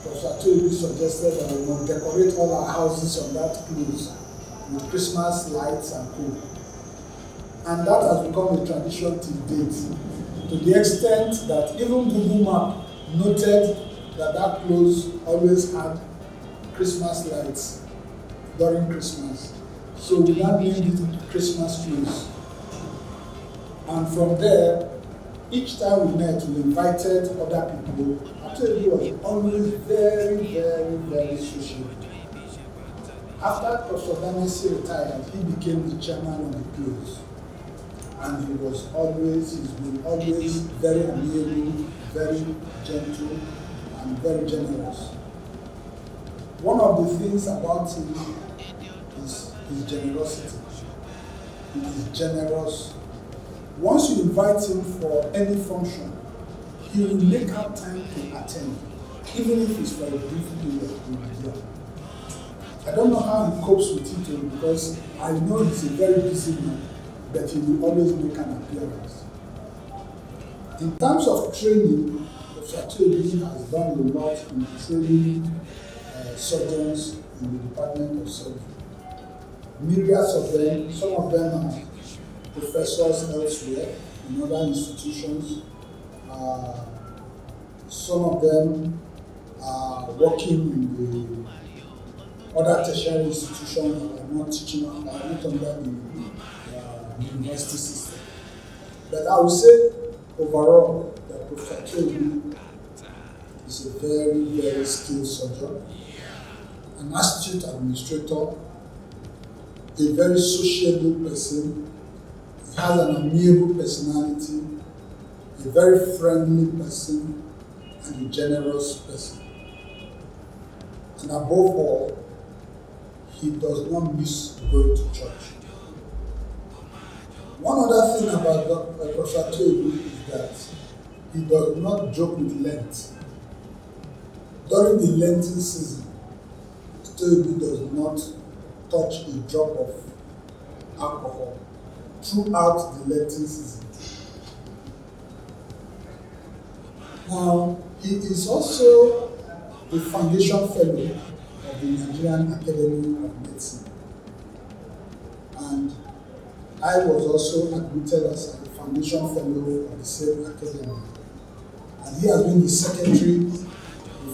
Professor Atoyebi suggested that we will decorate all our houses on that close with Christmas lights and co. And that has become a tradition till date, to the extent that even Google Map noted that close always had Christmas lights during Christmas. So we now named it Christmas close. And from there, each time we met, we invited other people. Atoyebi was always very, very, very social. After Professor Danesi retired, he became the chairman of the close. And he's been always very amiable, very gentle, and very generous. One of the things about him is his generosity. He is generous. Once you invite him for any function, he will make out time to attend, even if it's for a brief period. He will be there. I don't know how he copes with it, because I know he's a very busy man, but he will always make an appearance. In terms of training, Professor Atoyebi has done a lot in training surgeons in the Department of Surgery. Myriads of them, some of them are professors elsewhere in other institutions. Some of them are working in the other tertiary institutions that are not teaching, are not under the university system. But I would say overall that Professor Atoyebi is a very, very skilled surgeon, an astute administrator, a very sociable person. He has an amiable personality, a very friendly person, and a generous person. And above all, he does not miss going to church. One other thing about Professor Atoyebi is that he does not joke with Lent. During the Lenten season, Atoyebi does not touch a drop of alcohol throughout the Lenten season. Now, he is also a foundation fellow of the Nigerian Academy of Medicine. And I was also admitted as a foundation fellow of the same academy. And he has been the secretary, the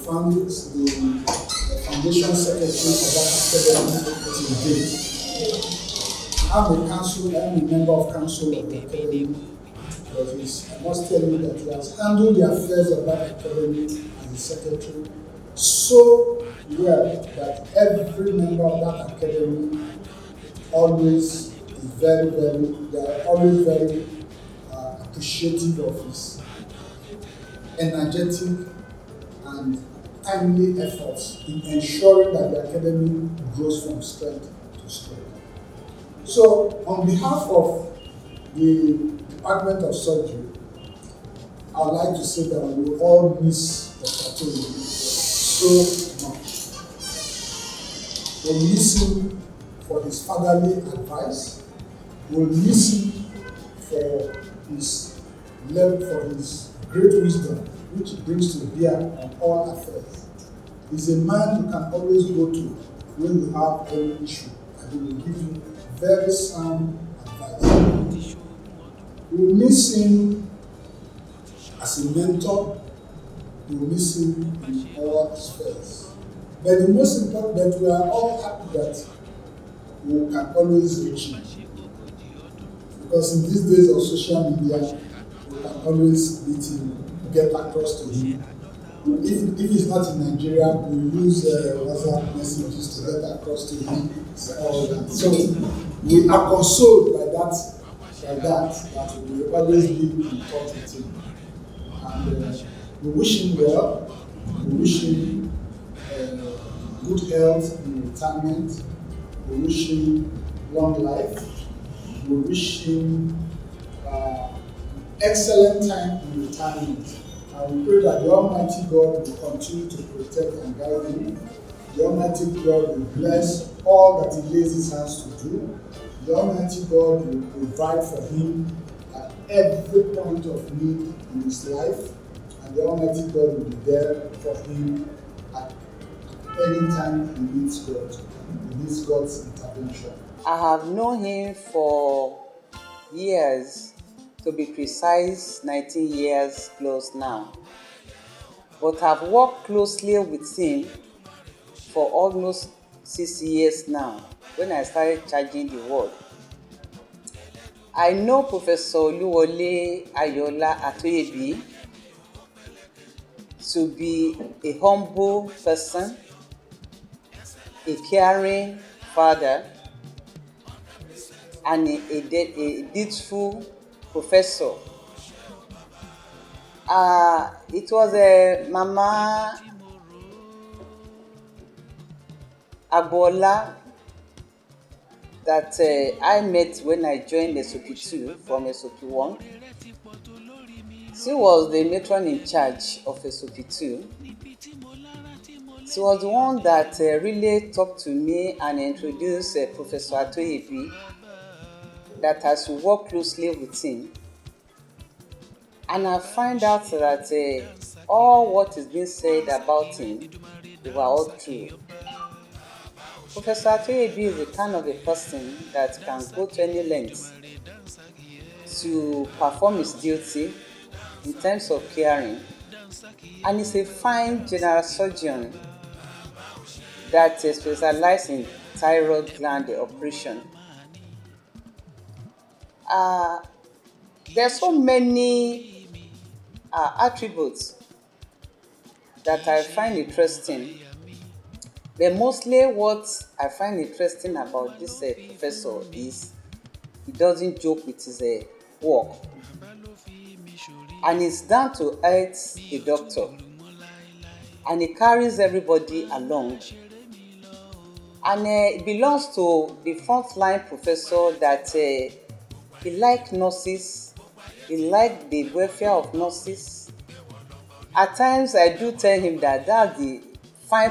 foundation secretary of that academy till date. I'm a member of council of the academy, but I must tell you that he has handled the affairs of that academy as a secretary so well that every member of that academy always is they are always very appreciative of his energetic and timely efforts in ensuring that the academy grows from strength to strength. So, on behalf of the Department of Surgery, I would like to say that we will all miss Dr. Atoyebi so much. We'll miss him for his fatherly advice. We'll miss him for his great wisdom, which he brings to bear on all affairs. He's a man you can always go to when you have any issue, and he will give you very sound advice. We will miss him as a mentor. We will miss him in all spheres. But the most important, that we are all happy that we can always reach him. Because in these days of social media, we can always meet him, get across to him. If he's not in Nigeria, we use WhatsApp messages to get across to him. All that. So we are consoled by that we will always be in touch with him. And we wish him well. We wish him good health in retirement. We wish him long life. We wish him excellent time in retirement. And we pray that the Almighty God will continue to protect and guide him. The Almighty God will bless all that he lays his hands to do. The Almighty God will provide for him at every point of need in his life. And the Almighty God will be there for him at any time he needs God. He needs God's intervention. I have known him for years, to be precise, 19 years close now. But I've worked closely with him for almost 6 years now, when I started charging the word. I know Professor Oluwole Ayoola Atoyebi to be a humble person, a caring father, and a dutiful professor. It was a Mama Agbola that I met when I joined SOP2 from SOP1. She was the matron in charge of SOP2. She was the one that really talked to me and introduced Professor Atoyebi, that has worked closely with him. And I find out that all what is being said about him, they were all true. Professor Atoyebi is the kind of a person that can go to any length to perform his duty in terms of caring. And he's a fine general surgeon that specializes in thyroid gland operation. There are so many attributes that I find interesting. But mostly what I find interesting about this professor is he doesn't joke with his work. And he's down to earth, a doctor. And he carries everybody along. And it belongs to the frontline professor that he likes nurses. He likes the welfare of nurses. At times, I do tell him that that's the fine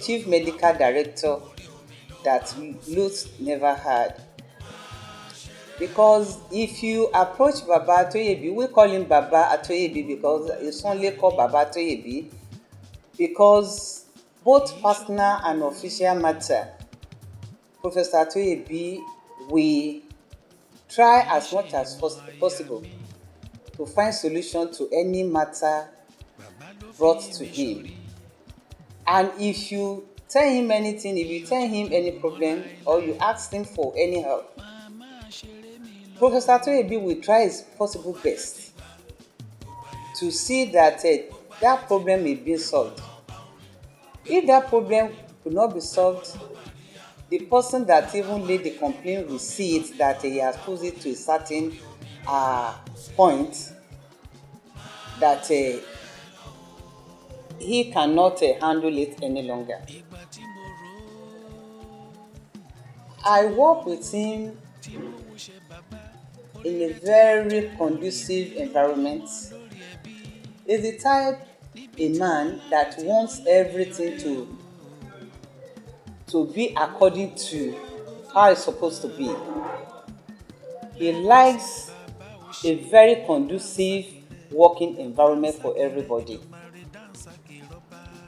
chief medical director that Lutz never had. Because if you approach Baba Atoyebi, we call him Baba Atoyebi because it's only called Baba Atoyebi, because both personal and official matter, Professor Atoyebi, we try as much as possible to find solution to any matter brought to him. And if you tell him anything, if you tell him any problem, or you ask him for any help, Professor Atoyebi will try his possible best to see that that problem is being solved. If that problem could not be solved, the person that even laid the complaint will see it that he has pushed it to a certain point that he cannot handle it any longer. I work with him in a very conducive environment. He's the type a man that wants everything to be according to how it's supposed to be. He likes a very conducive working environment for everybody.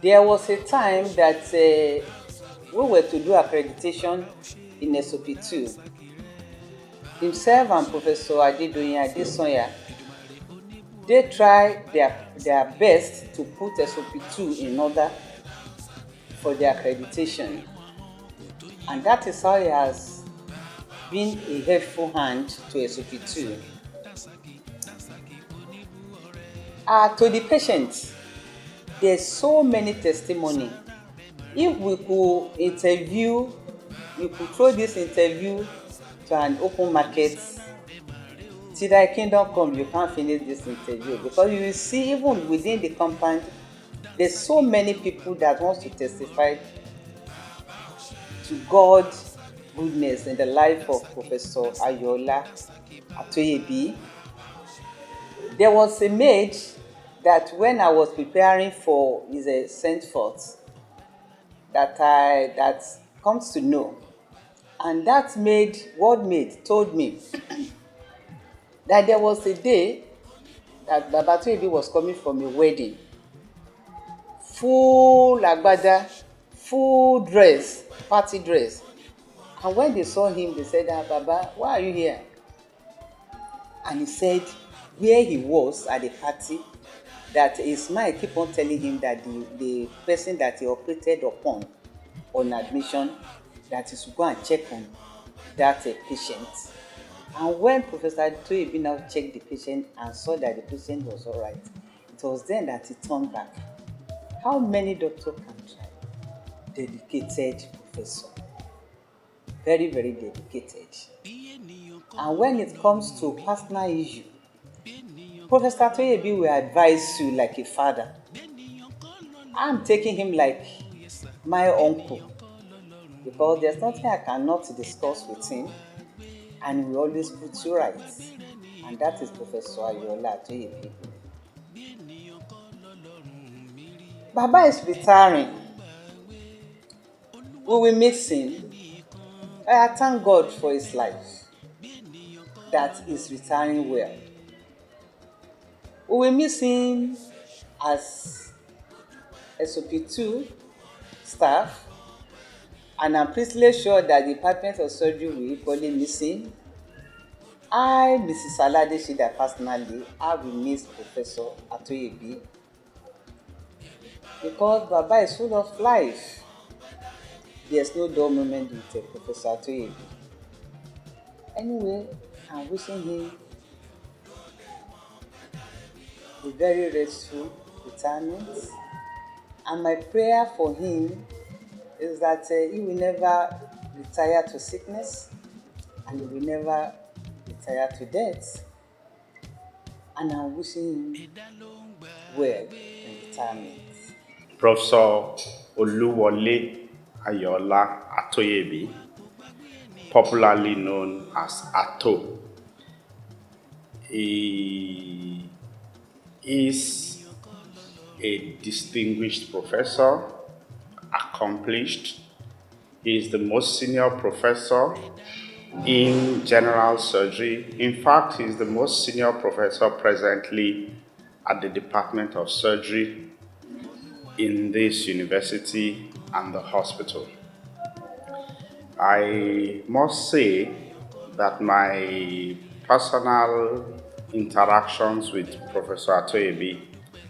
There was a time that we were to do accreditation in SOP2. Himself and Professor Adesonya, they tried their best to put SOP2 in order for their accreditation. And that is how he has been a helpful hand to SOP2. To the patient, there's so many testimony. If we could interview, we could throw this interview to an open market, till thy kingdom come, you can't finish this interview, because you will see even within the compound, there's so many people that wants to testify to God's goodness in the life of Professor Ayoola Atoyebi. There was a maid that when I was preparing for his sent forth, that comes to know, and that ward maid told me that there was a day that Baba Atoyebi was coming from a wedding, full agbada, full dress, party dress. And when they saw him, they said, Baba, why are you here? And he said where he was at the party, that his mind keep on telling him that the person that he operated upon on admission, that he should go and check on that patient. And when Professor Atoyebi now checked the patient and saw that the patient was all right, it was then that he turned back. How many doctors can try? Dedicated professor. Very, very dedicated. And when it comes to personal issue, Professor Atoyebi will advise you like a father. I'm taking him like my uncle, because there's nothing I cannot discuss with him, and we always put you right. And that is Professor Ayoola Atoyebi. Baba is retiring. We will miss him. I thank God for his life, that he's retiring well. We will miss him as SOP2 staff, and I'm pretty sure that the Department of Surgery will equally miss him. I, Mrs. Alade Shida, personally, I will miss Professor Atoyebi, because Baba is full of life. There's no dull moment with Professor Atoyebi. Anyway, I'm wishing him a very restful retirement. And my prayer for him is that he will never retire to sickness, and he will never retire to death. And I'm wishing him well in retirement. Professor Oluwole Ayoola Atoyebi, popularly known as Ato, he is a distinguished professor, accomplished. He is the most senior professor in general surgery. In fact, he is the most senior professor presently at the Department of Surgery in this university and the hospital. I must say that my personal interactions with Professor Atoyebi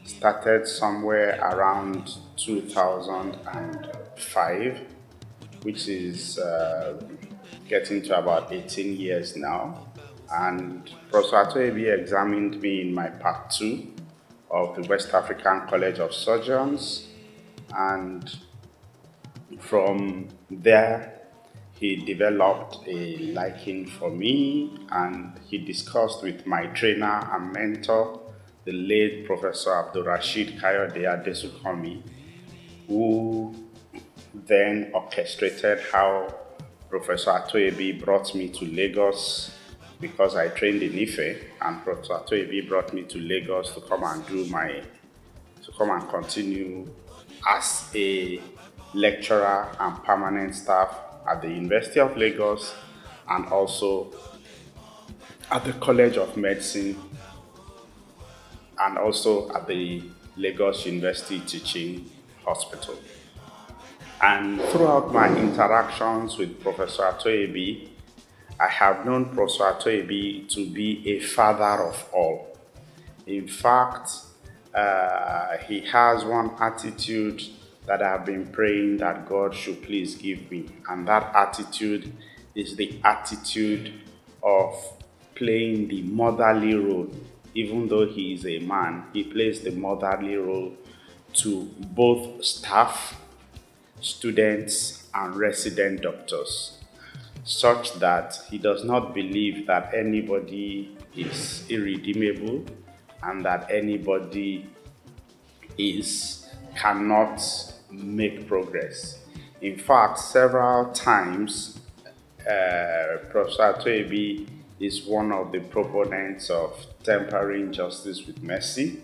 Started somewhere around 2005, which is getting to about 18 years now. And Professor Atoyebi examined me in my part 2 of the West African College of Surgeons, and from there he developed a liking for me, and he discussed with my trainer and mentor, the late Professor Abdulrasheed Kayode Adesukomi, who then orchestrated how Professor Atoyebi brought me to Lagos, because I trained in Ife, and Professor Atoyebi brought me to Lagos to come and continue as a lecturer and permanent staff at the University of Lagos and also at the College of Medicine and also at the Lagos University Teaching Hospital. And throughout my interactions with Professor Atoyebi, I have known Professor Atoyebi to be a father of all. In fact, he has one attitude that I've been praying that God should please give me. And that attitude is the attitude of playing the motherly role. Even though he is a man, he plays the motherly role to both staff, students, and resident doctors, such that he does not believe that anybody is irredeemable and that anybody cannot make progress. In fact, several times, Professor Atoyebi is one of the proponents of tempering justice with mercy,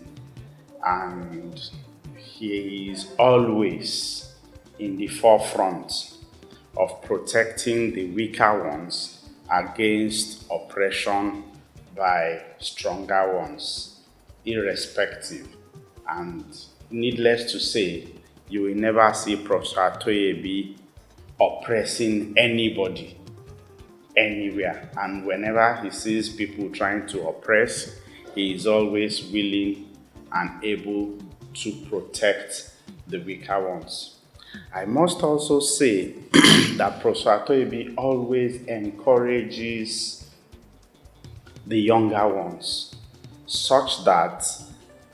and he is always in the forefront of protecting the weaker ones against oppression by stronger ones, irrespective. And needless to say, you will never see Professor Atoyebi oppressing anybody anywhere. And whenever he sees people trying to oppress, he is always willing and able to protect the weaker ones. I must also say that Professor Atoyebi always encourages the younger ones, such that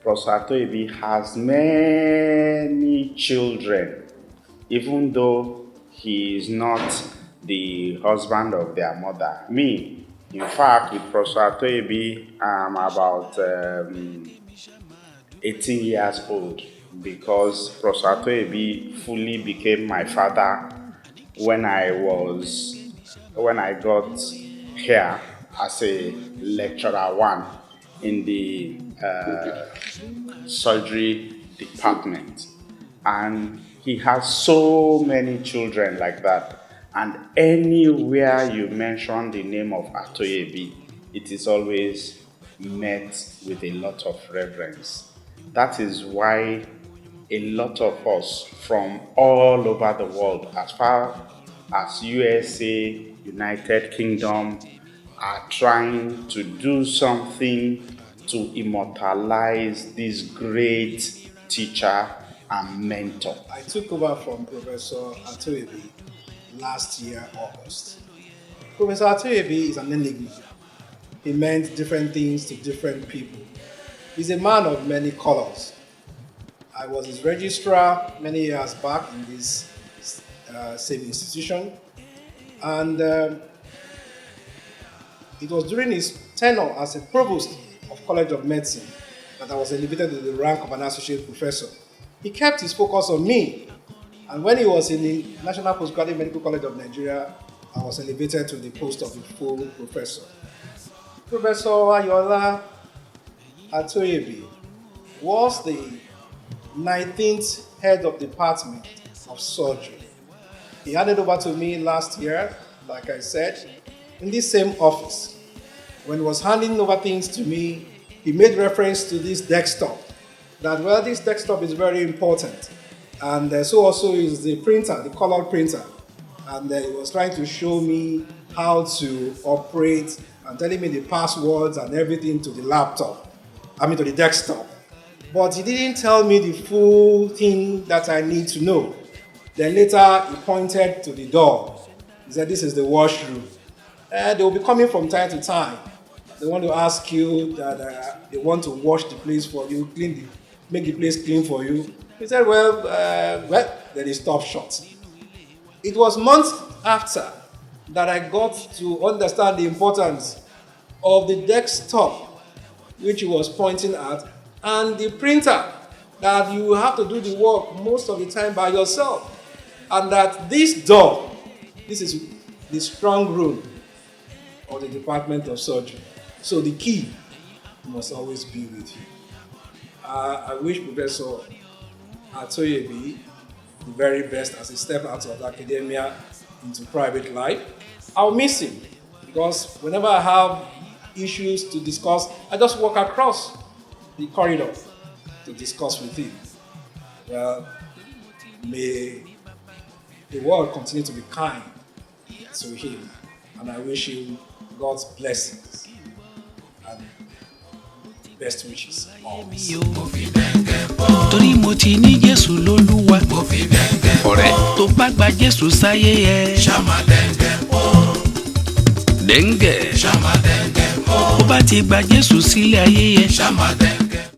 Professor Atoyebi has many children, even though he is not the husband of their mother. Me, in fact, with Professor Atoyebi, I'm about 18 years old, because Professor Atoyebi fully became my father when I got here as a lecturer 1 in the surgery department. And he has so many children like that. And anywhere you mention the name of Atoyebi, it is always met with a lot of reverence. That is why a lot of us from all over the world, as far as USA, United Kingdom, are trying to do something to immortalize this great teacher and mentor. I took over from Professor Atoyebi last year, August. Professor Atoyebi is an enigma. He meant different things to different people. He's a man of many colors. I was his registrar many years back in this same institution, and it was during his tenure as a provost of College of Medicine that I was elevated to the rank of an associate professor. He kept his focus on me, and when he was in the National Postgraduate Medical College of Nigeria, I was elevated to the post of a full professor. Professor Ayoola Atoyebi was the 19th head of department of surgery. He handed over to me last year, like I said, in this same office. When he was handing over things to me, he made reference to this desktop, that, well, this desktop is very important. And so also is the printer, the color printer. And he was trying to show me how to operate and telling me the passwords and everything to the laptop, to the desktop. but he didn't tell me the full thing that I need to know. Then later he pointed to the door. He said, this is the washroom. They will be coming from time to time. They want to ask you that they want to wash the place for you, make the place clean for you. He said, well, then he stopped short. It was months after that I got to understand the importance of the desktop, which he was pointing at, and the printer, that you have to do the work most of the time by yourself. And that this door, this is the strong room of the Department of Surgery. So the key must always be with you. I wish Professor Atoyebi the very best as he steps out of academia into private life. I'll miss him because whenever I have issues to discuss, I just walk across the corridor to discuss with him. Well, may the world continue to be kind to him, and I wish him God's blessings and best wishes always. Torí mo ti ní Jésù lólúwa, ọ̀rẹ́ tó bá gba Jésù sáyé ẹ. Dẹ́ngẹ̀, ó bá ti gba Jésù sílé ayé ẹ.